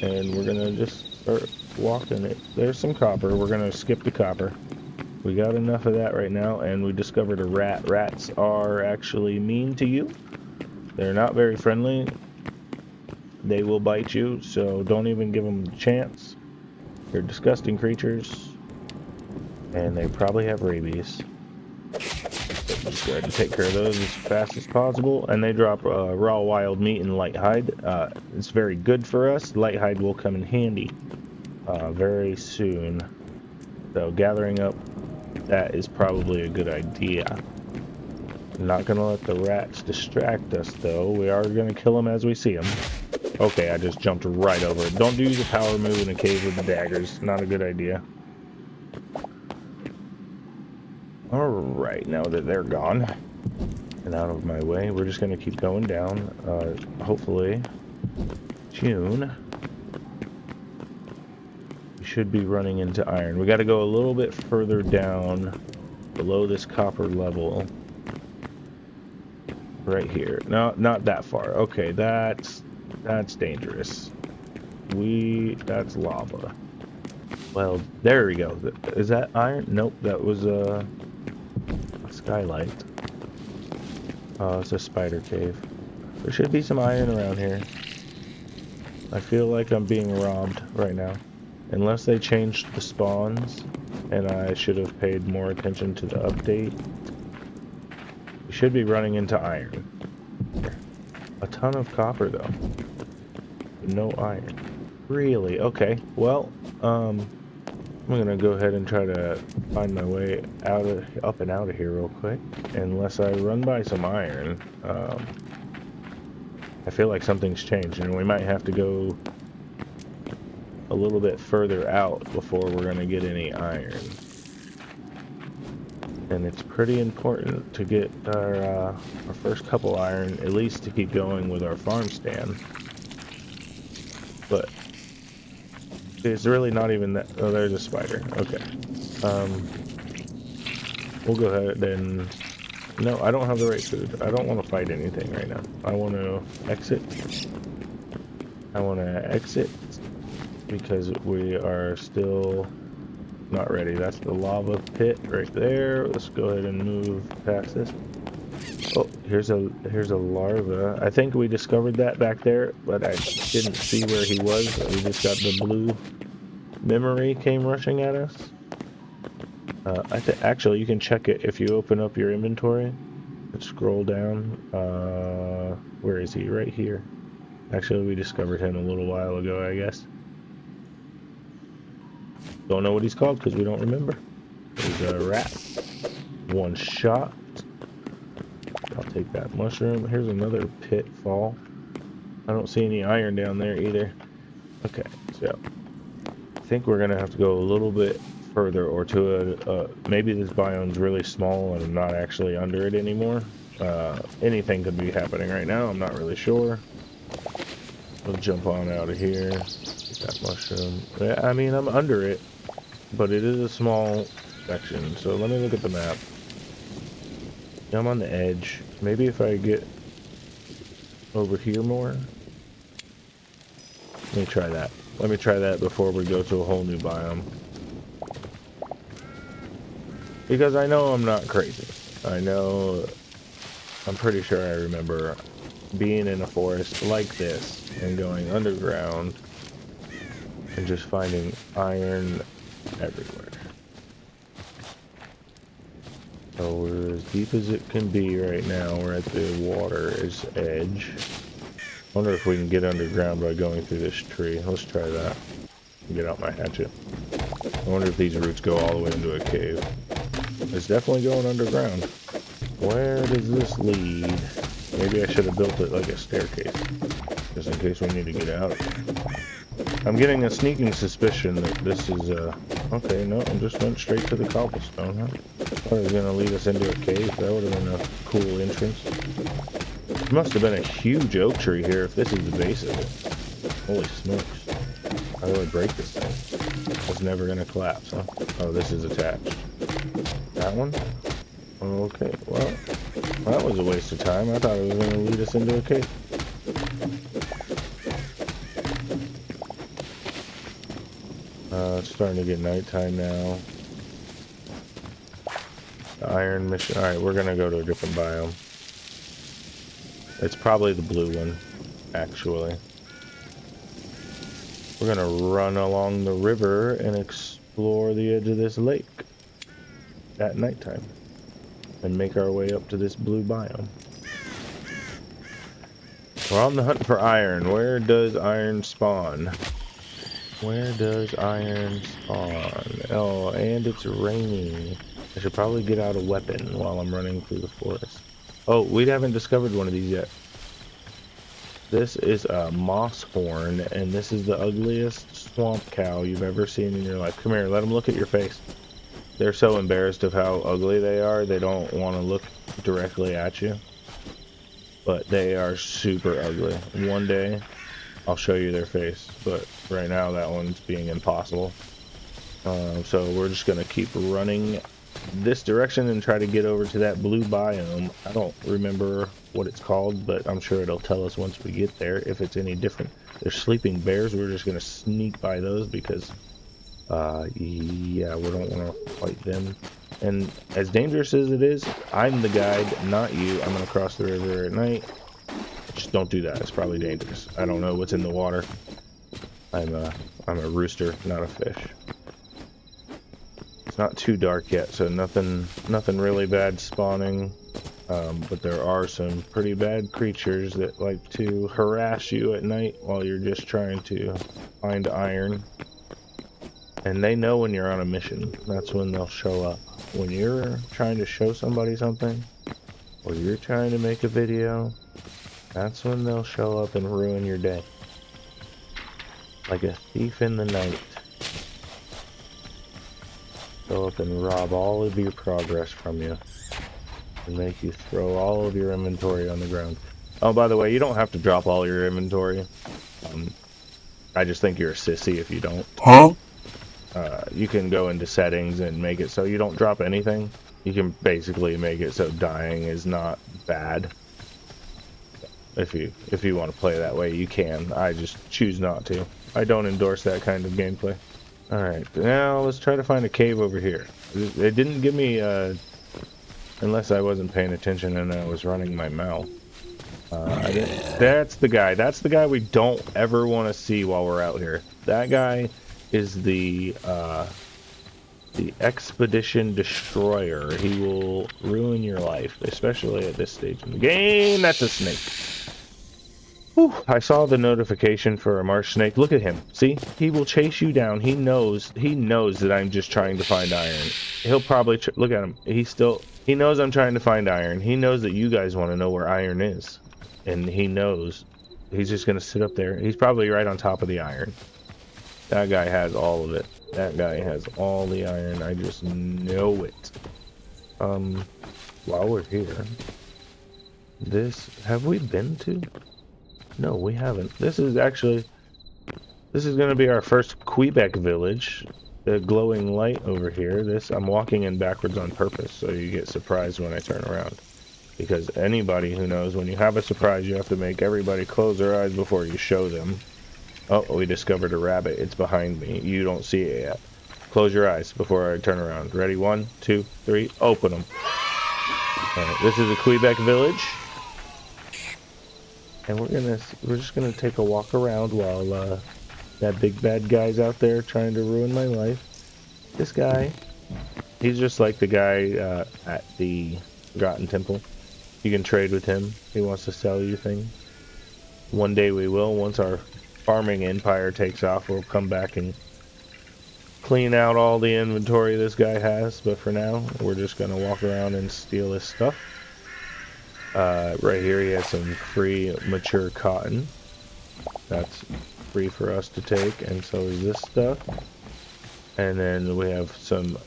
And we're going to just start walking it. There's some copper. We're going to skip the copper. We got enough of that right now. And we discovered a rat. Rats are actually mean to you. They're not very friendly. They will bite you, so don't even give them a chance. They're disgusting creatures, and they probably have rabies. So just go ahead and take care of those as fast as possible. And they drop raw wild meat and light hide. It's very good for us. Light hide will come in handy very soon. So gathering up that is probably a good idea. I'm not going to let the rats distract us, though. We are going to kill them as we see them. Okay, I just jumped right over it. Don't use a power move in a cave with the daggers. Not a good idea. Alright, now that they're gone, and out of my way. We're just gonna keep going down. Hopefully, June, we should be running into iron. We got to go a little bit further down below this copper level. Right here. No, not that far. Okay, that's dangerous. That's lava. Well, there we go. Is that iron? Nope, that was a skylight. Oh, it's a spider cave. There should be some iron around here. I feel like I'm being robbed right now. Unless they changed the spawns, and I should have paid more attention to the update. We should be running into iron. A ton of copper, though. No iron. Really? Okay. Well, I'm gonna go ahead and try to find my way up and out of here real quick. Unless I run by some iron. I feel like something's changed, and we might have to go a little bit further out before we're gonna get any iron. And it's pretty important to get our first couple iron, at least to keep going with our farm stand. But it's really not even that. Oh, there's a spider. Okay. We'll go ahead and... No, I don't have the right food. I don't want to fight anything right now. I want to exit. I want to exit because we are still not ready. That's the lava pit right there. Let's go ahead and move past this. Oh, here's a larva. I think we discovered that back there, but I didn't see where he was. We just got the blue memory came rushing at us. Actually, you can check it if you open up your inventory and scroll down. Where is he? Right here. Actually, we discovered him a little while ago, I guess. Don't know what he's called because we don't remember. There's a rat. One shot. I'll take that mushroom. Here's another pitfall. I don't see any iron down there either. Okay, so I think we're gonna have to go a little bit further, or to maybe this biome's really small and I'm not actually under it anymore. Anything could be happening right now. I'm not really sure. We'll jump on out of here. Get that mushroom. Yeah, I mean, I'm under it, but it is a small section. So let me look at the map. I'm on the edge. Maybe if I get over here more. Let me try that. Let me try that before we go to a whole new biome. Because I know I'm not crazy. I know, I'm pretty sure I remember being in a forest like this and going underground and just finding iron everywhere. So we're as deep as it can be right now. We're at the water's edge. Wonder if we can get underground by going through this tree. Let's try that. Get out my hatchet. I wonder if these roots go all the way into a cave. It's definitely going underground. Where does this lead? Maybe I should have built it like a staircase, just in case we need to get out. I'm getting a sneaking suspicion that this is okay, no, I just went straight to the cobblestone, huh? Or is it gonna lead us into a cave? That would have been a cool entrance. There must have been a huge oak tree here if this is the base of it. Holy smokes. How do I break this thing? It's never gonna collapse, huh? Oh, this is attached. That one? Okay, well, that was a waste of time. I thought it was gonna lead us into a cave. It's starting to get nighttime now. The iron mission. Alright, we're gonna go to a different biome. It's probably the blue one, actually. We're gonna run along the river and explore the edge of this lake at nighttime and make our way up to this blue biome. We're on the hunt for iron. Where does iron spawn? Where does iron spawn? Oh, and it's raining. I should probably get out a weapon while I'm running through the forest. Oh, we haven't discovered one of these yet. This is a moss horn, and this is the ugliest swamp cow you've ever seen in your life. Come here, let them look at your face. They're so embarrassed of how ugly they are, they don't want to look directly at you. but they are super ugly. One day I'll show you their face, but right now that one's being impossible. So we're just gonna keep running this direction and try to get over to that blue biome. I don't remember what it's called, but I'm sure it'll tell us once we get there if it's any different. There's sleeping bears. We're just gonna sneak by those because yeah, we don't want to fight them. And as dangerous as it is, I'm the guide, not you. I'm gonna cross the river at night. Just don't do that. It's probably dangerous. I don't know what's in the water. I'm a rooster, not a fish. It's not too dark yet, so nothing really bad spawning. But there are some pretty bad creatures that like to harass you at night while you're just trying to find iron. And they know when you're on a mission. That's when they'll show up. When you're trying to show somebody something, or you're trying to make a video, that's when they'll show up and ruin your day. Like a thief in the night. Show up and rob all of your progress from you. And make you throw all of your inventory on the ground. Oh, by the way, you don't have to drop all your inventory. I just think you're a sissy if you don't. Huh? You can go into settings and make it so you don't drop anything. You can basically make it so dying is not bad. If you want to play that way, you can. I just choose not to. I don't endorse that kind of gameplay. Alright, now let's try to find a cave over here. It didn't give me, unless I wasn't paying attention and I was running my mouth. That's the guy. That's the guy we don't ever want to see while we're out here. That guy is the expedition destroyer. He will ruin your life, especially at this stage in the game. That's a snake. Whew, I saw the notification for a marsh snake. Look at him. See? He will chase you down. He knows that I'm just trying to find iron. He'll probably look at him. He knows I'm trying to find iron. He knows that you guys want to know where iron is. And he knows he's just going to sit up there. He's probably right on top of the iron. That guy has all of it. That guy has all the iron. I just know it. While we're here, have we been to? No, we haven't. This is going to be our first Quebec village. The glowing light over here. I'm walking in backwards on purpose, so you get surprised when I turn around. Because anybody who knows, when you have a surprise, you have to make everybody close their eyes before you show them. Oh, we discovered a rabbit. It's behind me. You don't see it yet. Close your eyes before I turn around. Ready? 1, 2, 3. Open them. Alright, this is a Quebec village. And we're just gonna take a walk around while that big bad guy's out there trying to ruin my life. This guy, he's just like the guy at the Forgotten Temple. You can trade with him. He wants to sell you things. One day we will. Once our farming empire takes off, we'll come back and clean out all the inventory this guy has. But for now, we're just gonna walk around and steal his stuff. Right here he has some free mature cotton. That's free for us to take, and so is this stuff. And then we have some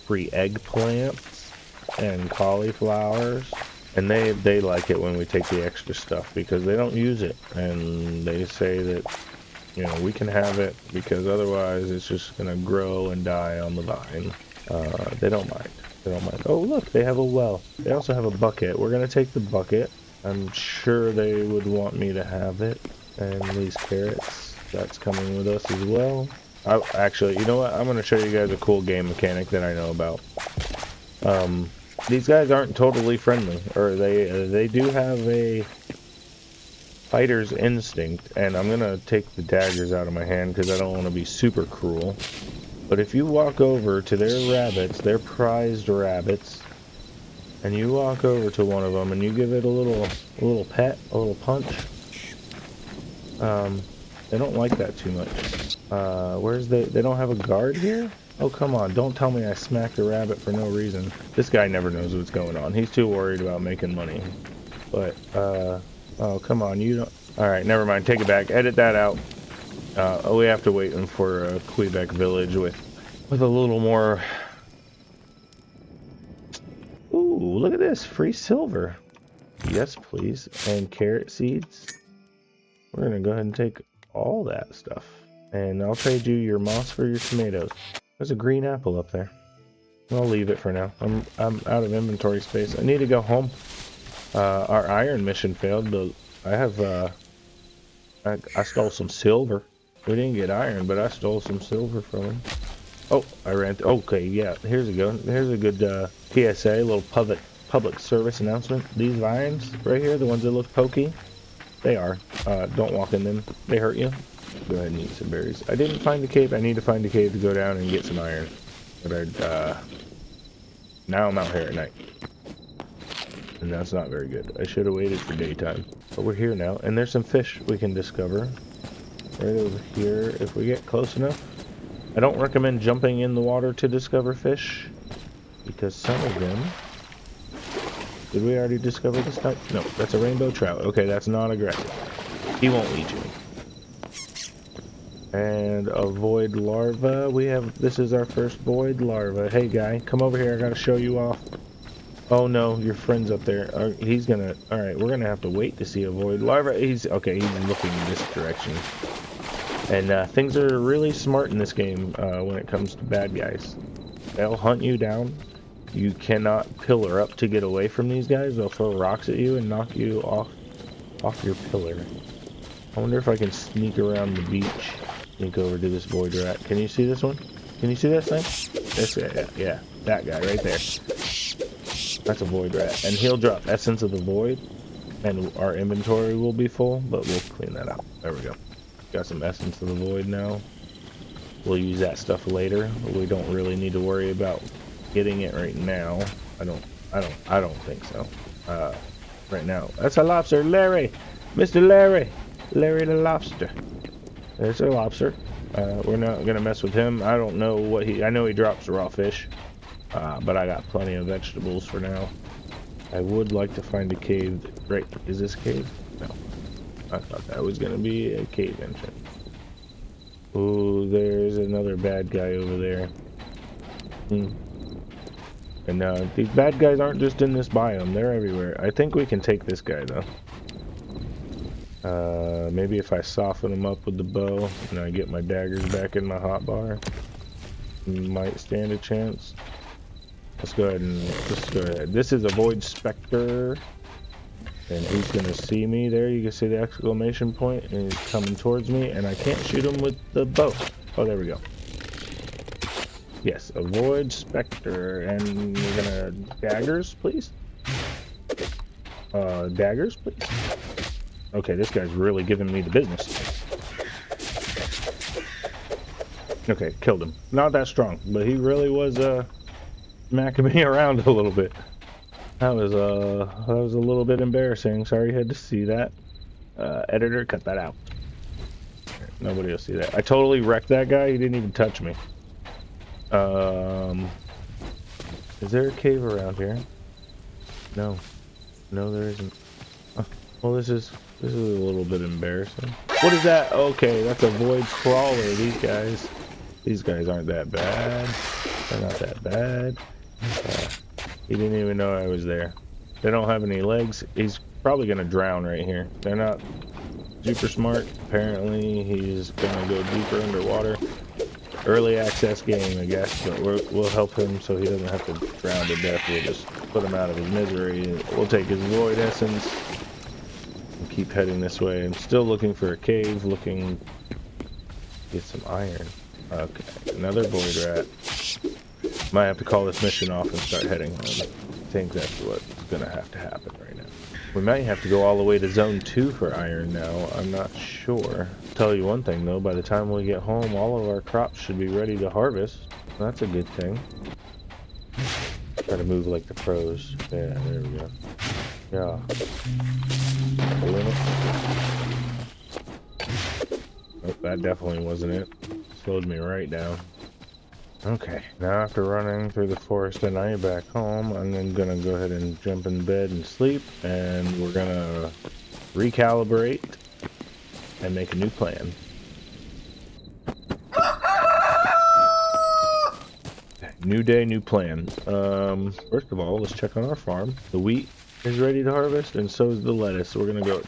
free eggplants and cauliflowers. And they like it when we take the extra stuff because they don't use it. And they say that, you know, we can have it because otherwise it's just going to grow and die on the vine. They don't mind. They don't mind. Oh, look, they have a well. They also have a bucket. We're going to take the bucket. I'm sure they would want me to have it. And these carrots, that's coming with us as well. Actually, you know what? I'm going to show you guys a cool game mechanic that I know about. These guys aren't totally friendly, or they do have a fighter's instinct, and I'm gonna take the daggers out of my hand because I don't want to be super cruel. But if you walk over to their rabbits, their prized rabbits, and you walk over to one of them and you give it a little pet, a little punch, they don't like that too much. They don't have a guard here? Oh, come on. Don't tell me I smacked a rabbit for no reason. This guy never knows what's going on. He's too worried about making money. But, oh, come on. You don't... Alright, never mind. Take it back. Edit that out. We have to wait for a Quebec village with a little more... Ooh, look at this. Free silver. Yes, please. And carrot seeds. We're gonna go ahead and take all that stuff. And I'll trade you your moss for your tomatoes. There's a green apple up there. I'll leave it for now. I'm out of inventory space. I need to go home. Our iron mission failed, but I have I stole some silver. We didn't get iron, but I stole some silver from him. Oh, I ran. Okay, yeah. Here's a good PSA, little public service announcement. These vines right here, the ones that look pokey, they are. Don't walk in them. They hurt you. Go ahead and eat some berries. I didn't find the cave. I need to find the cave to go down and get some iron. But now I'm out here at night. And that's not very good. I should have waited for daytime. But we're here now, and there's some fish we can discover. Right over here, if we get close enough. I don't recommend jumping in the water to discover fish, because some of them... Did we already discover this type? No, that's a rainbow trout. Okay, that's not aggressive. He won't eat you. And a void larva. This is our first void larva. Hey guy, come over here, I gotta show you off. Oh no, your friend's up there. He's gonna... Alright, we're gonna have to wait to see a void larva. He's looking in this direction. And things are really smart in this game when it comes to bad guys. They'll hunt you down. You cannot pillar up to get away from these guys. They'll throw rocks at you and knock you off your pillar. I wonder if I can sneak around the beach. Sneak over to this void rat. Can you see this one? Can you see that thing? This guy, yeah, that guy right there. That's a void rat. And he'll drop essence of the void. And our inventory will be full, but we'll clean that out. There we go. Got some essence of the void now. We'll use that stuff later. We don't really need to worry about getting it right now. I don't think so. Right now. That's a lobster, Larry! Mr. Larry! Larry the lobster. There's a lobster. We're not gonna mess with him. I don't know what I know he drops raw fish. But I got plenty of vegetables for now. I would like to find a cave. Right, is this a cave? No. I thought that was gonna be a cave entrance. Oh, there's another bad guy over there. And these bad guys aren't just in this biome, they're everywhere. I think we can take this guy though. Maybe if I soften him up with the bow and I get my daggers back in my hotbar, might stand a chance. Let's go ahead. This is a void specter. And he's gonna see me there. You can see the exclamation point, and he's coming towards me, and I can't shoot him with the bow. Oh, there we go. Yes, a void specter, and we're gonna daggers, please. Daggers, please. Okay, this guy's really giving me the business. Okay, killed him. Not that strong, but he really was smacking me around a little bit. That was a little bit embarrassing. Sorry you had to see that. Editor, cut that out. Nobody will see that. I totally wrecked that guy. He didn't even touch me. Is there a cave around here? No. No, there isn't. Well, this is a little bit embarrassing. What is that? Okay, that's a void crawler. These guys aren't that bad. They're not that bad. He didn't even know I was there. They don't have any legs. He's probably gonna drown right here. They're not super smart. Apparently, he's gonna go deeper underwater. Early access game, I guess, but we'll help him so he doesn't have to drown to death. We'll just put him out of his misery. We'll take his void essence and keep heading this way. I'm still looking for a cave, looking to get some iron. Okay, another void rat. Might have to call this mission off and start heading home. I think that's what's gonna have to happen right now. We might have to go all the way to zone 2 for iron now. I'm not sure. Tell you one thing though, by the time we get home, all of our crops should be ready to harvest. That's a good thing. Try to move like the pros. Yeah, there we go. Yeah. Oh, that definitely wasn't it. Slowed me right down. Okay, now after running through the forest at night back home, I'm then gonna go ahead and jump in bed and sleep, and we're gonna recalibrate and make a new plan. Okay, new day, new plan. First of all, let's check on our farm. The wheat is ready to harvest, and so is the lettuce. We're gonna go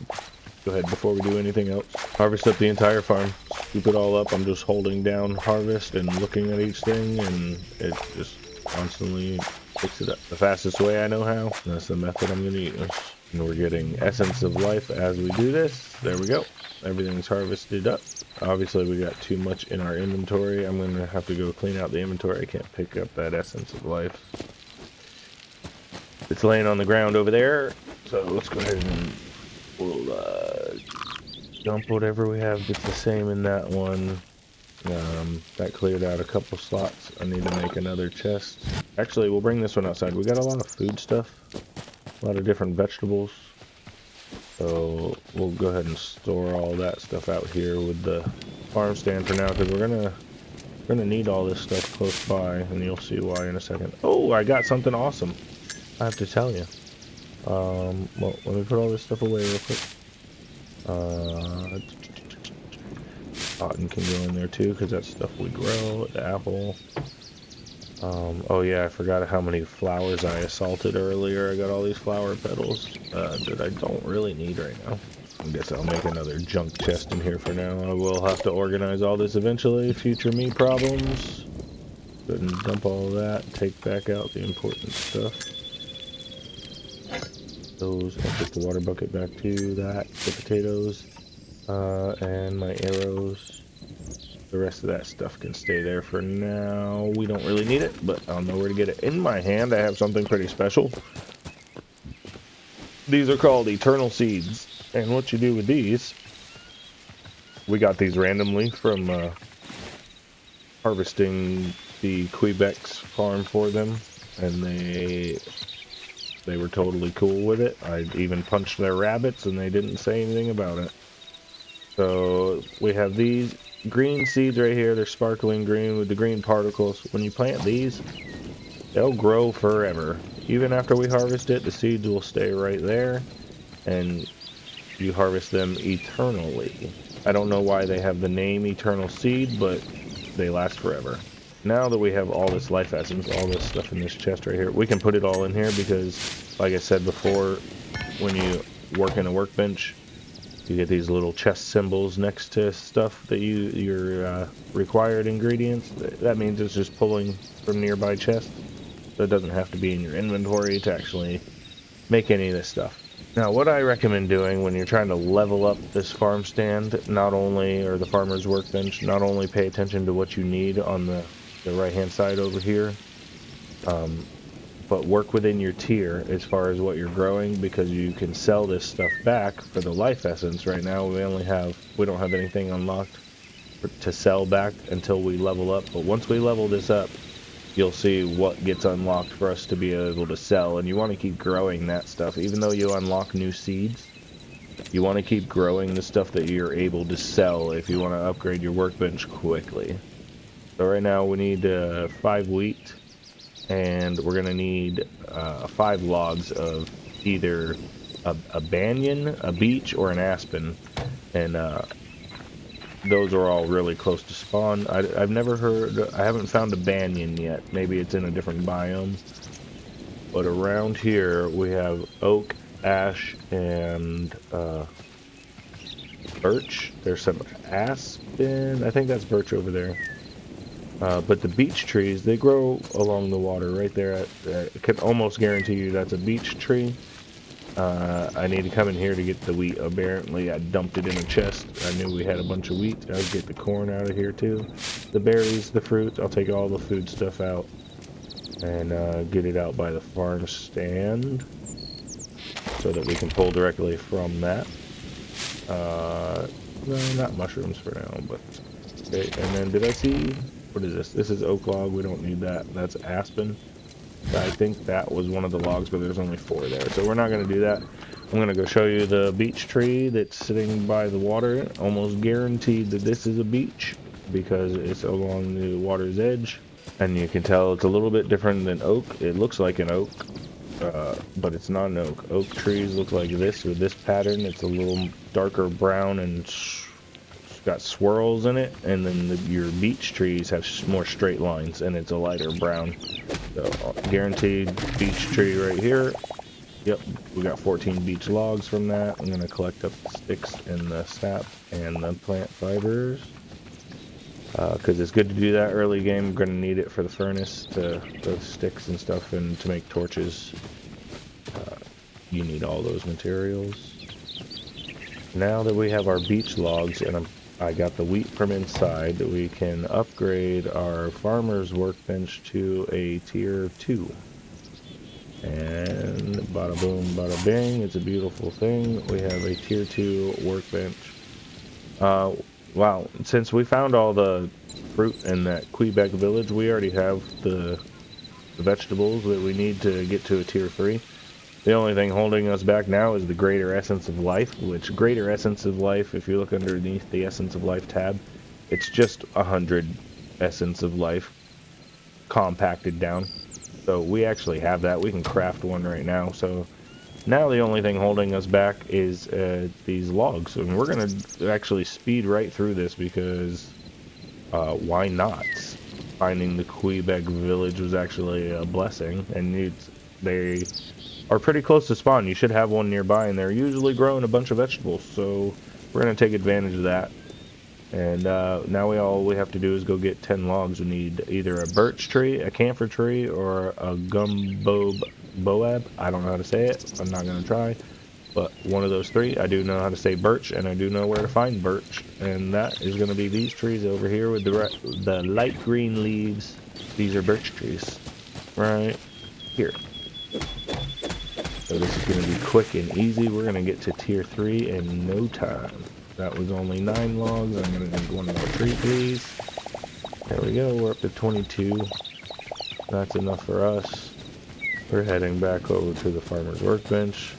ahead before we do anything else. Harvest up the entire farm. Scoop it all up. I'm just holding down harvest and looking at each thing, and it just constantly picks it up the fastest way I know how. That's the method I'm gonna use. And we're getting essence of life as we do this. There we go. Everything's harvested up. Obviously we got too much in our inventory. I'm gonna have to go clean out the inventory. I can't pick up that essence of life. It's laying on the ground over there. So let's go ahead and we'll dump whatever we have. Gets the same in that one. That cleared out a couple slots. I need to make another chest. Actually, we'll bring this one outside. We got a lot of food stuff. A lot of different vegetables. So we'll go ahead and store all that stuff out here with the farm stand for now, because we're gonna need all this stuff close by, and you'll see why in a second. Oh, I got something awesome, I have to tell you. Well, let me put all this stuff away real quick. Cotton can go in there too, because that's stuff we grow. The apple. Oh yeah, I forgot how many flowers I assaulted earlier. I got all these flower petals that I don't really need right now. I guess I'll make another junk chest in here for now. I will have to organize all this eventually. Future me problems. Go ahead and dump all of that. Take back out the important stuff. Those. I'll put the water bucket back to that. The potatoes. And my arrows. The rest of that stuff can stay there for now. We don't really need it, but I'll know where to get it. In my hand, I have something pretty special. These are called eternal seeds. And what you do with these, we got these randomly from harvesting the Quebec's farm for them. And they were totally cool with it. I even punched their rabbits and they didn't say anything about it. So we have these green seeds right here. They're sparkling green with the green particles. When you plant these, they'll grow forever. Even after we harvest it, the seeds will stay right there, and you harvest them eternally. I don't know why they have the name Eternal Seed, but they last forever. Now that we have all this life essence, all this stuff in this chest right here, we can put it all in here because, like I said before, when you work in a workbench, you get these little chest symbols next to stuff that your required ingredients. That means it's just pulling from nearby chests. So it doesn't have to be in your inventory to actually make any of this stuff. Now, what I recommend doing when you're trying to level up this farm stand, not only, or the farmer's workbench, not only pay attention to what you need on the right-hand side over here, but work within your tier as far as what you're growing, because you can sell this stuff back for the life essence. Right now we don't have anything unlocked to sell back until we level up, but once we level this up, you'll see what gets unlocked for us to be able to sell. And you want to keep growing that stuff. Even though you unlock new seeds, you want to keep growing the stuff that you're able to sell if you want to upgrade your workbench quickly. So right now we need 5 wheat, and we're gonna need 5 logs of either a banyan, a beech, or an aspen, and those are all really close to spawn. I haven't found a banyan yet. Maybe it's in a different biome. But around here we have oak, ash, and birch. There's some aspen. I think that's birch over there. But the beech trees, they grow along the water right there. I can almost guarantee you that's a beech tree. I need to come in here to get the wheat. Apparently I dumped it in a chest. I knew we had a bunch of wheat. I'll get the corn out of here too. The berries, the fruit, I'll take all the food stuff out and get it out by the farm stand so that we can pull directly from that. No, not mushrooms for now, but okay. And then did I see, what is this? This is oak log. We don't need that. That's aspen. I think that was one of the logs, but there's only 4 there, so we're not going to do that. I'm going to go show you the beech tree that's sitting by the water. Almost guaranteed that this is a beech because it's along the water's edge, and you can tell it's a little bit different than oak. It looks like an oak, but it's not an oak. Oak trees look like this with this pattern. It's a little darker brown and it's got swirls in it, and then your beech trees have more straight lines, and it's a lighter brown. So guaranteed beech tree right here. Yep, we got 14 beech logs from that. I'm gonna collect up the sticks and the sap and the plant fibers. Because it's good to do that early game. We're gonna need it for the furnace, to the sticks and stuff, and to make torches. You need all those materials. Now that we have our beech logs and I got the wheat from inside, we can upgrade our farmer's workbench to a tier 2. And bada boom, bada bing, it's a beautiful thing. We have a tier 2 workbench. Wow, since we found all the fruit in that Quebec village, we already have the vegetables that we need to get to a tier 3. The only thing holding us back now is the greater essence of life, which greater essence of life, if you look underneath the essence of life tab, it's just 100 essence of life compacted down. So we actually have that. We can craft one right now. So now the only thing holding us back is these logs. And we're going to actually speed right through this because why not? Finding the Quebec village was actually a blessing, and they are pretty close to spawn. You should have one nearby, and they're usually growing a bunch of vegetables, so we're going to take advantage of that. And now all we have to do is go get 10 logs. We need either a birch tree, a camphor tree, or a boab. I don't know how to say it. I'm not going to try. But one of those three. I do know how to say birch, and I do know where to find birch. And that is going to be these trees over here with the light green leaves. These are birch trees. Right here. So this is going to be quick and easy. We're going to get to tier 3 in no time. That was only 9 logs. I'm going to need one more tree, please. There we go. We're up to 22. That's enough for us. We're heading back over to the farmer's workbench.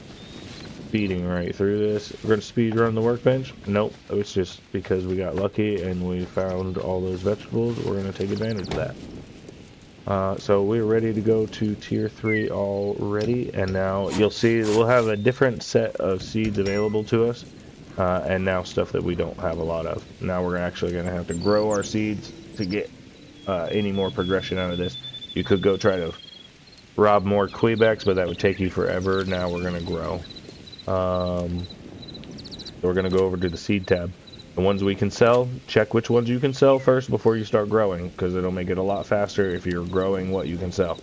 Speeding right through this. We're going to speed run the workbench. Nope. It's just because we got lucky and we found all those vegetables. We're going to take advantage of that. So we're ready to go to tier 3 already. And now you'll see we'll have a different set of seeds available to us. And now stuff that we don't have a lot of. Now we're actually going to have to grow our seeds to get any more progression out of this. You could go try to rob more Quebecs, but that would take you forever. Now we're going to grow. So we're going to go over to the seed tab. The ones we can sell, check which ones you can sell first before you start growing, because it'll make it a lot faster if you're growing what you can sell.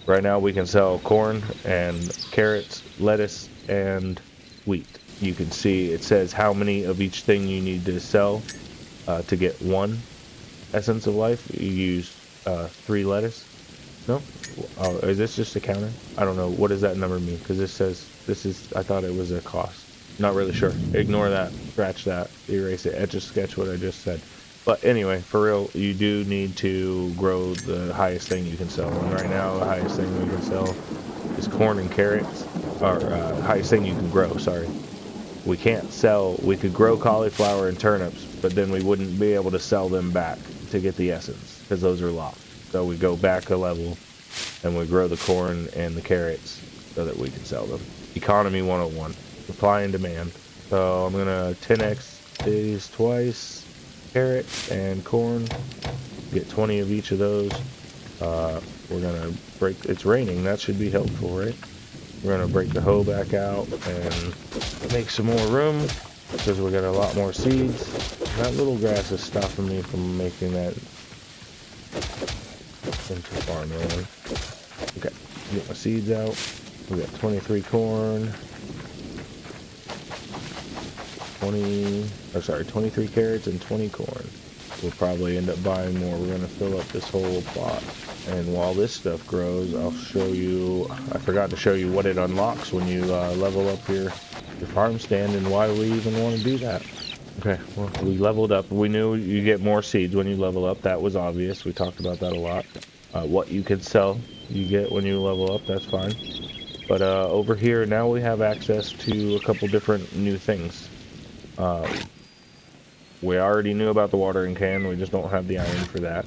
Right now we can sell corn and carrots, lettuce, and wheat. You can see it says how many of each thing you need to sell to get 1 essence of life. You use 3 lettuce. No? Oh, is this just a counter? I don't know. What does that number mean? Because this says, I thought it was a cost. Not really sure. Ignore that. Scratch that. Erase it. Etch a sketch what I just said. But anyway, for real, you do need to grow the highest thing you can sell. And right now, the highest thing we can sell is corn and carrots. Or highest thing you can grow, sorry. We can't sell, we could grow cauliflower and turnips, but then we wouldn't be able to sell them back to get the essence, because those are locked. So we go back a level, and we grow the corn and the carrots so that we can sell them. Economy 101, supply and demand. So I'm going to 10x these twice, carrots and corn, get 20 of each of those. We're going to break, it's raining, that should be helpful, right? We're going to break the hoe back out and make some more room because we got a lot more seeds. That little grass is stopping me from making that into farmland. Okay, get my seeds out. We got 23 corn, 23 carrots and 20 corn. We'll probably end up buying more. We're going to fill up this whole plot. And while this stuff grows, I'll show you, I forgot to show you what it unlocks when you level up your farm stand and why we even want to do that. Okay, well, we leveled up. We knew you get more seeds when you level up. That was obvious. We talked about that a lot. What you can sell, you get when you level up. That's fine. But over here, now we have access to a couple different new things. We already knew about the watering can. We just don't have the iron for that.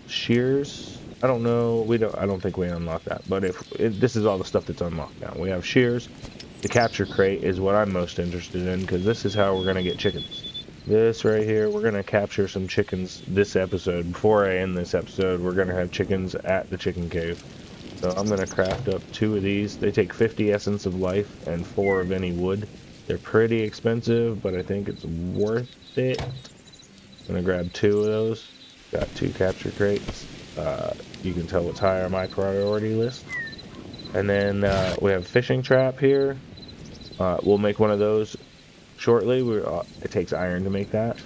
Shears, I don't know. I don't think we unlocked that. But this is all the stuff that's unlocked now. We have shears. The capture crate is what I'm most interested in because this is how we're gonna get chickens. This right here, we're gonna capture some chickens this episode. Before I end this episode, we're gonna have chickens at the chicken cave. So I'm gonna craft up 2 of these. They take 50 essence of life and 4 of any wood. They're pretty expensive, but I think it's worth it. I'm gonna grab 2 of those. Got 2 capture crates. You can tell what's higher on my priority list. And then we have a fishing trap here. We'll make one of those shortly. It takes iron to make that.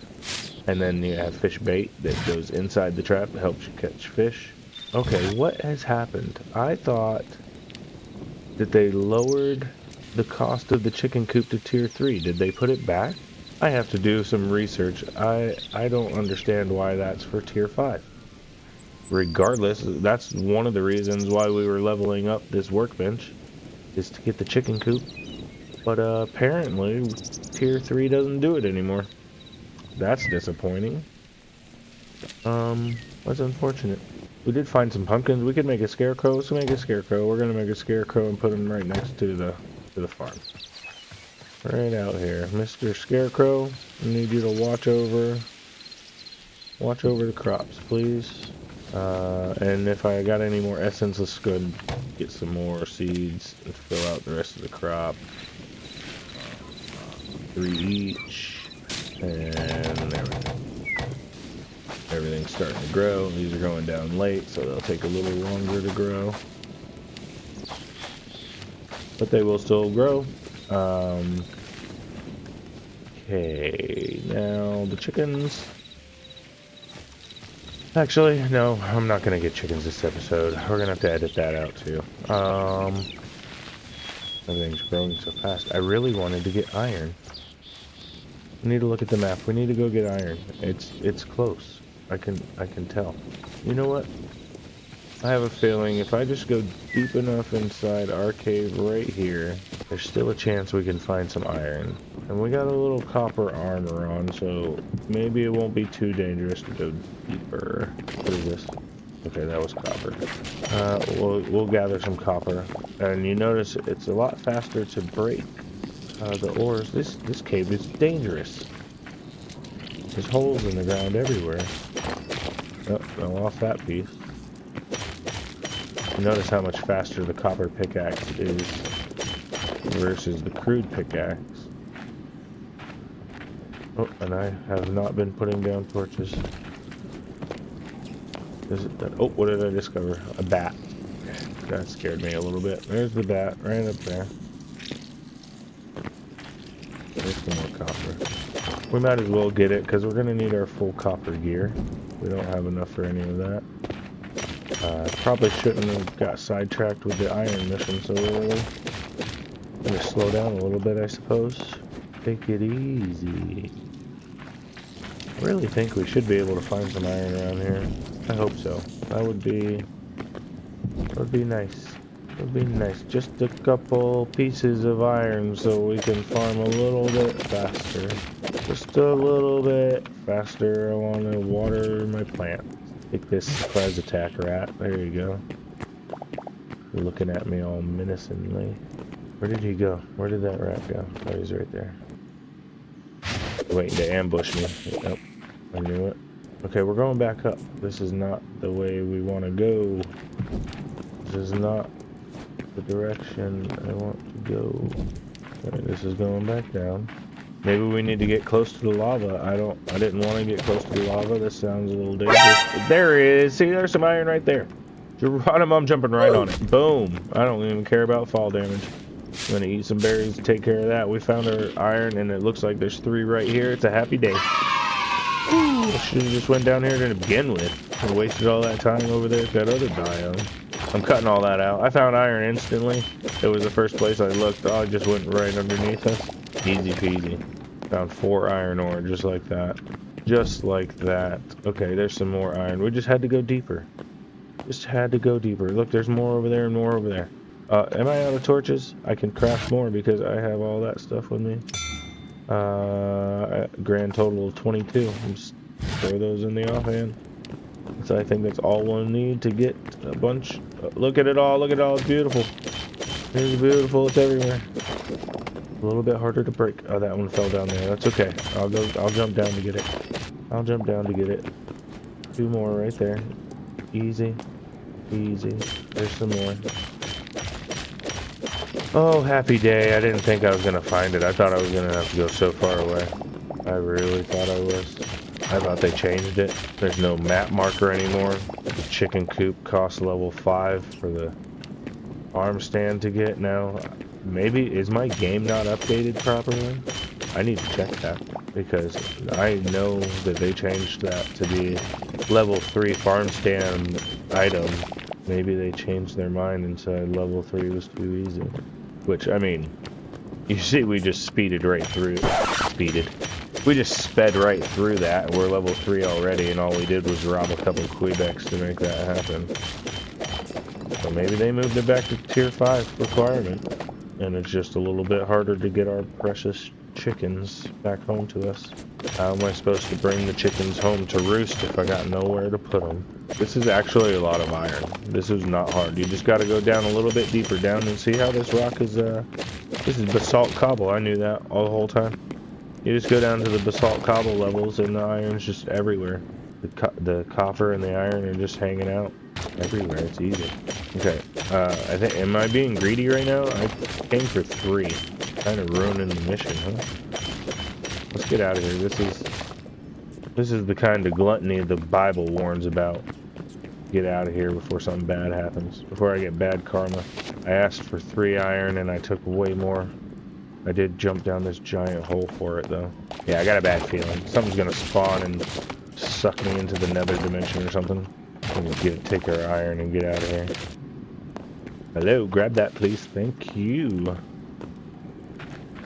And then you have fish bait that goes inside the trap that helps you catch fish. Okay, what has happened? I thought that they lowered the cost of the chicken coop to tier 3. Did they put it back? I have to do some research. I don't understand why that's for tier 5. Regardless, that's one of the reasons why we were leveling up this workbench, is to get the chicken coop. But apparently tier 3 doesn't do it anymore. That's disappointing. That's unfortunate. We did find some pumpkins. We could make a scarecrow. Let's make a scarecrow. We're gonna make a scarecrow and put him right next to the farm. Right out here. Mr. Scarecrow, I need you to watch over the crops, please. And if I got any more essence, let's go ahead and get some more seeds and fill out the rest of the crop. 3 each. And there we go. Everything's starting to grow. These are going down late, so they'll take a little longer to grow. But they will still grow. Okay, now the chickens. Actually, no, I'm not gonna get chickens this episode. We're gonna have to edit that out too. Everything's growing so fast. I really wanted to get iron. We need to look at the map. We need to go get iron. It's close. I can tell. You know what? I have a feeling if I just go deep enough inside our cave right here, there's still a chance we can find some iron. And we got a little copper armor on, so maybe it won't be too dangerous to go deeper. What is this? Okay, that was copper. We'll gather some copper. And you notice it's a lot faster to break the ores. This cave is dangerous. There's holes in the ground everywhere. Oh, I lost that piece. You notice how much faster the copper pickaxe is versus the crude pickaxe. Oh, and I have not been putting down torches. Oh, what did I discover? A bat. That scared me a little bit. There's the bat right up there. There's some more copper. We might as well get it because we're going to need our full copper gear. We don't have enough for any of that. Probably shouldn't have got sidetracked with the iron mission so early. Gonna slow down a little bit, I suppose. Take it easy. I really think we should be able to find some iron around here. I hope so. That would be nice. It would be nice. Just a couple pieces of iron so we can farm a little bit faster. Just a little bit faster. I want to water my plants. Take this surprise attack, rat. There you go. You're looking at me all menacingly. Where did he go? Where did that rat go? Oh, he's right there. Waiting to ambush me. Yep, I knew it. Okay, we're going back up. This is not the way we want to go. This is not the direction I want to go. Alright, this is going back down. Maybe we need to get close to the lava. I didn't want to get close to the lava. This sounds a little dangerous. There it is. See, there's some iron right there. Geronimo, I'm jumping right on it. Boom. I don't even care about fall damage. I'm gonna eat some berries to take care of that. We found our iron, and it looks like there's 3 right here. It's a happy day. I should have just went down here to begin with. I wasted all that time over there at that other biome. I'm cutting all that out. I found iron instantly. It was the first place I looked. Oh, it just went right underneath us. Easy peasy. Found 4 iron ore just like that. Just like that. Okay, there's some more iron. We just had to go deeper. Just had to go deeper. Look, there's more over there and more over there. Am I out of torches? I can craft more because I have all that stuff with me. Grand total of 22. Just throw those in the offhand. So I think that's all we'll need to get a bunch. Look at it all. Look at it all. It's beautiful. It's beautiful. It's everywhere. A little bit harder to break. Oh, that one fell down there. That's okay. I'll jump down to get it. I'll jump down to get it. 2 more right there. Easy. Easy. There's some more. Oh, happy day. I didn't think I was gonna find it. I thought I was gonna have to go so far away. I really thought I was. I thought they changed it. There's no map marker anymore. The chicken coop costs level 5 for the arm stand to get now. Maybe, is my game not updated properly? I need to check that because I know that they changed that to be level 3 farm stand item. Maybe they changed their mind and said level 3 was too easy. Which, I mean, you see we just speeded right through. We just sped right through that. We're level 3 already and all we did was rob a couple Quebecs to make that happen. So maybe they moved it back to tier 5 requirement. And it's just a little bit harder to get our precious chickens back home to us. How am I supposed to bring the chickens home to roost if I got nowhere to put them? This is actually a lot of iron. This is not hard. You just got to go down a little bit deeper down and see how this rock is, this is basalt cobble. I knew that all the whole time. You just go down to the basalt cobble levels and the iron's just everywhere. The copper and the iron are just hanging out everywhere. It's easy. Okay, I think, am I being greedy right now? I came for 3. Kind of ruining the mission, huh? Let's get out of here. This is the kind of gluttony the Bible warns about. Get out of here before something bad happens. Before I get bad karma. I asked for 3 iron and I took way more. I did jump down this giant hole for it though. Yeah, I got a bad feeling. Something's gonna spawn and suck me into the nether dimension or something. I'm gonna take our iron and get out of here. Hello, grab that please. Thank you.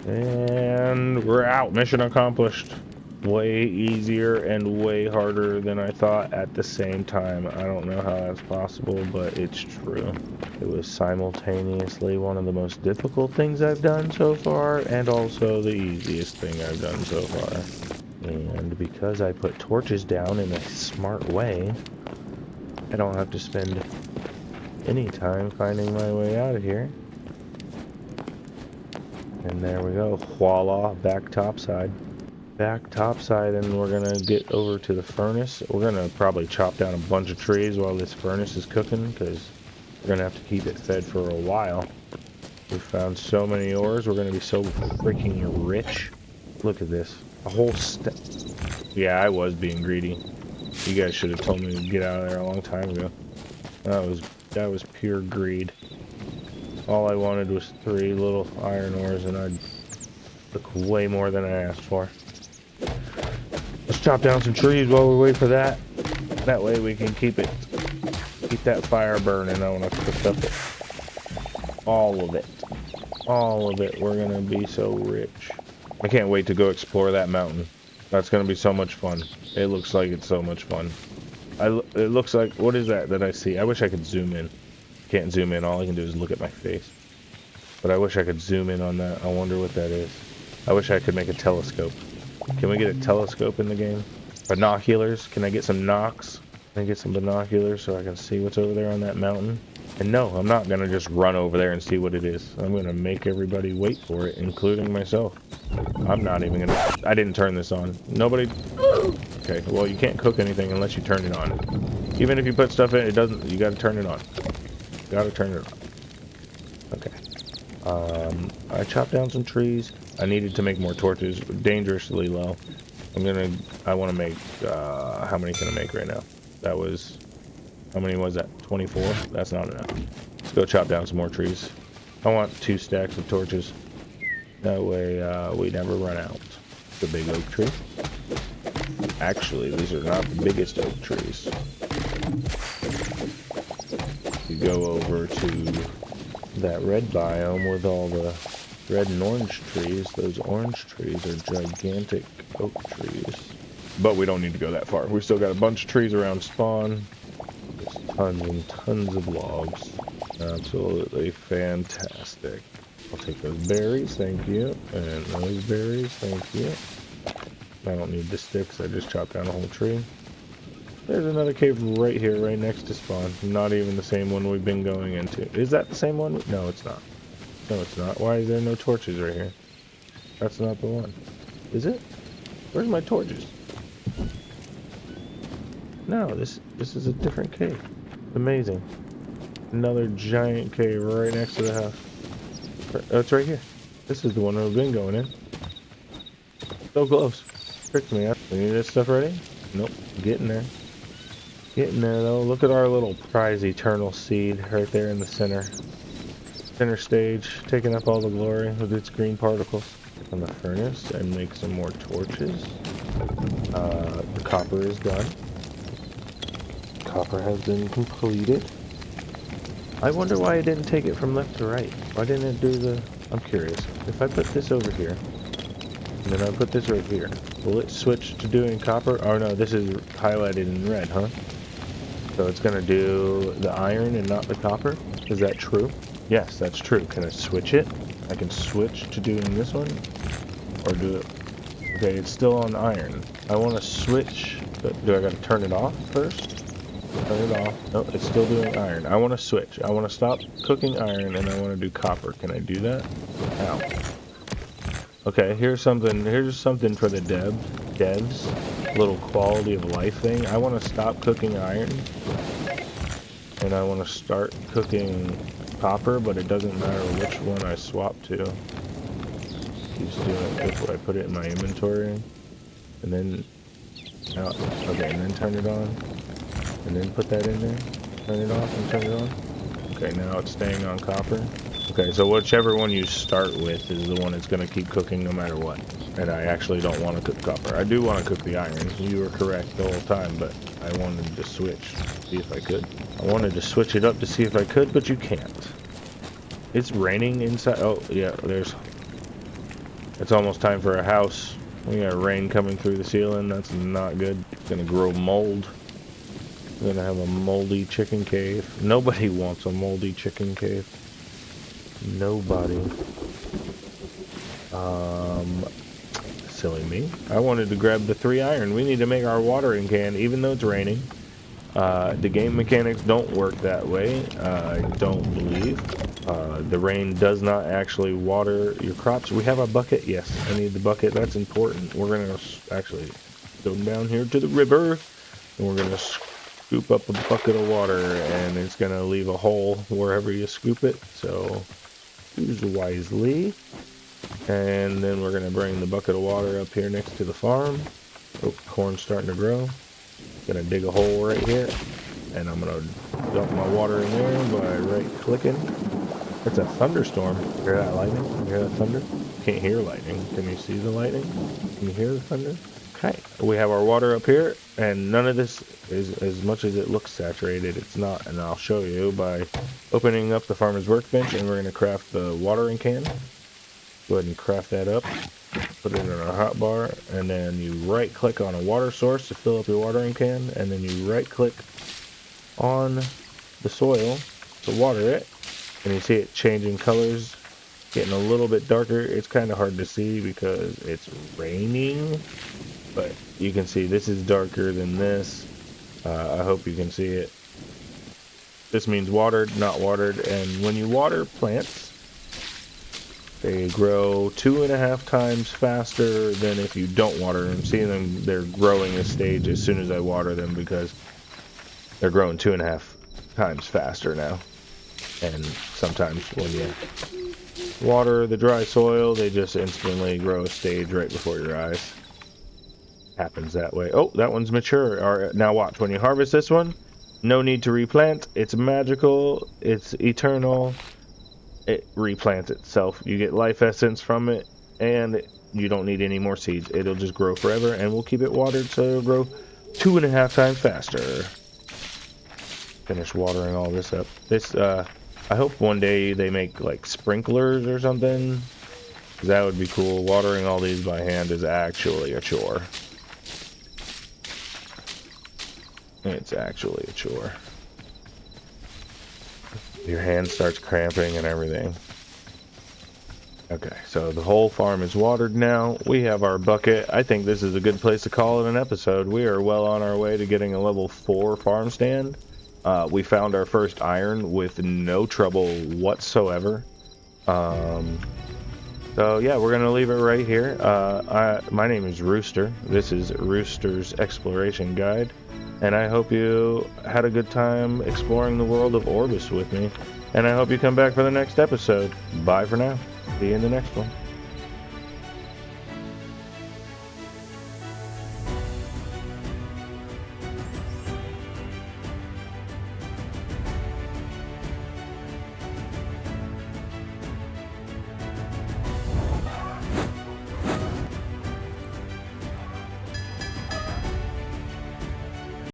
And we're out. Mission accomplished. Way easier and way harder than I thought at the same time. I don't know how that's possible, but it's true. It was simultaneously one of the most difficult things I've done so far, and also the easiest thing I've done so far. And because I put torches down in a smart way, I don't have to spend any time finding my way out of here. And there we go. Voila, back topside. Back topside, and we're gonna get over to the furnace. We're gonna probably chop down a bunch of trees while this furnace is cooking, because we're gonna have to keep it fed for a while. We found so many ores, we're gonna be so freaking rich. Look at this. A whole Yeah, I was being greedy. You guys should have told me to get out of there a long time ago. That was pure greed. All I wanted was 3 little iron ores, and I took way more than I asked for. Let's chop down some trees while we wait for that. That way we can keep that fire burning. I want to cook up all of it. All of it. We're gonna be so rich. I can't wait to go explore that mountain. That's gonna be so much fun. It looks like it's so much fun. It looks like, what is that I see? I wish I could zoom in. Can't zoom in. All I can do is look at my face. But I wish I could zoom in on that. I wonder what that is. I wish I could make a telescope. Can we get a telescope in the game? Binoculars? Can I get some knocks? Can I get some binoculars so I can see what's over there on that mountain? And no, I'm not gonna just run over there and see what it is. I'm gonna make everybody wait for it, including myself. I'm not even gonna... I didn't turn this on. Nobody... Okay, well, you can't cook anything unless you turn it on. Even if you put stuff in, it doesn't... You gotta turn it on. Gotta turn it on. Okay. I chopped down some trees. I needed to make more torches. Dangerously low. I want to make... how many can I make right now? That was... How many was that? 24? That's not enough. Let's go chop down some more trees. I want 2 stacks of torches. That way, we never run out. The big oak tree. Actually, these are not the biggest oak trees. You go over to that red biome with all the red and orange trees. Those orange trees are gigantic oak trees. But we don't need to go that far. We've still got a bunch of trees around spawn. There's tons and tons of logs. Absolutely fantastic. I'll take those berries, thank you. And those berries, thank you. I don't need the sticks, I just chopped down a whole tree. There's another cave right here, right next to spawn. Not even the same one we've been going into. Is that the same one? No, it's not. No, it's not. Why is there no torches right here? That's not the one. Is it? Where's my torches? No, this is a different cave. Amazing. Another giant cave right next to the house. Oh, it's right here. This is the one we've been going in. So close. Tricked me. We need this stuff ready? Nope. Getting there. Getting there though. Look at our little prize eternal seed right there in the center. Center stage, taking up all the glory with its green particles. On the furnace and make some more torches. The copper is done. Copper has been completed. I wonder why it didn't take it from left to right. Why didn't it do the... I'm curious. If I put this over here, and then I put this right here, will it switch to doing copper? Oh no, this is highlighted in red, huh? So it's gonna do the iron and not the copper? Is that true? Yes, that's true. Can I switch it? I can switch to doing this one? Or do it... Okay, it's still on iron. I want to switch... Do I gotta turn it off first? Turn it off. No, it's still doing iron. I want to switch. I want to stop cooking iron and I want to do copper. Can I do that? Ow. Okay, here's something for the devs. Little quality of life thing. I want to stop cooking iron and I want to start cooking copper, but it doesn't matter which one I swap to. Keeps doing it if I put it in my inventory and then okay, and then turn it on. And then put that in there, turn it off and turn it on. Okay, now it's staying on copper. Okay, so whichever one you start with is the one that's going to keep cooking no matter what. And I actually don't want to cook copper. I do want to cook the iron. You were correct the whole time, but I wanted to switch, see if I could. I wanted to switch it up to see if I could, but you can't. It's raining inside. Oh, yeah, it's almost time for a house. We got rain coming through the ceiling. That's not good. It's going to grow mold. We're gonna have a moldy chicken cave. Nobody wants a moldy chicken cave. Nobody. Silly me. I wanted to grab the 3 iron. We need to make our watering can, even though it's raining. The game mechanics don't work that way. I don't believe. The rain does not actually water your crops. We have a bucket. Yes, I need the bucket. That's important. We're gonna actually go down here to the river, and we're gonna scoop up a bucket of water, and it's gonna leave a hole wherever you scoop it, so use wisely. And then we're gonna bring the bucket of water up here next to the farm. Oh, corn's starting to grow. Gonna dig a hole right here, and I'm gonna dump my water in there by right clicking. It's a thunderstorm. Hear that lightning? You hear that thunder? Can't hear lightning. Can you see the lightning? Can you hear the thunder? Okay, we have our water up here, and none of this is, as much as it looks saturated, it's not, and I'll show you by opening up the farmer's workbench, and we're going to craft the watering can. Go ahead and craft that up, put it in a hot bar, and then you right click on a water source to fill up your watering can, and then you right click on the soil to water it, and you see it changing colors, getting a little bit darker. It's kind of hard to see because it's raining. But you can see this is darker than this. I hope you can see it. This means watered, not watered. And when you water plants, they grow 2.5 times faster than if you don't water them. See them, they're growing a stage as soon as I water them because they're growing 2.5 times faster now. And sometimes when you water the dry soil, they just instantly grow a stage right before your eyes. Happens that way. Oh, that one's mature. All right, now watch. When you harvest this one, no need to replant. It's magical. It's eternal. It replants itself. You get life essence from it, and you don't need any more seeds. It'll just grow forever, and we'll keep it watered so it'll grow 2.5 times faster. Finish watering all this up. This, I hope one day they make like sprinklers or something. That would be cool. Watering all these by hand is actually a chore. It's actually a chore. Your hand starts cramping and everything. Okay, so the whole farm is watered now. We have our bucket. I think this is a good place to call it an episode. We are well on our way to getting a level 4 farm stand. We found our first iron with no trouble whatsoever. So yeah, we're gonna leave it right here. My name is Rooster. This is Rooster's Exploration Guide, and I hope you had a good time exploring the world of Orbis with me. And I hope you come back for the next episode. Bye for now. See you in the next one.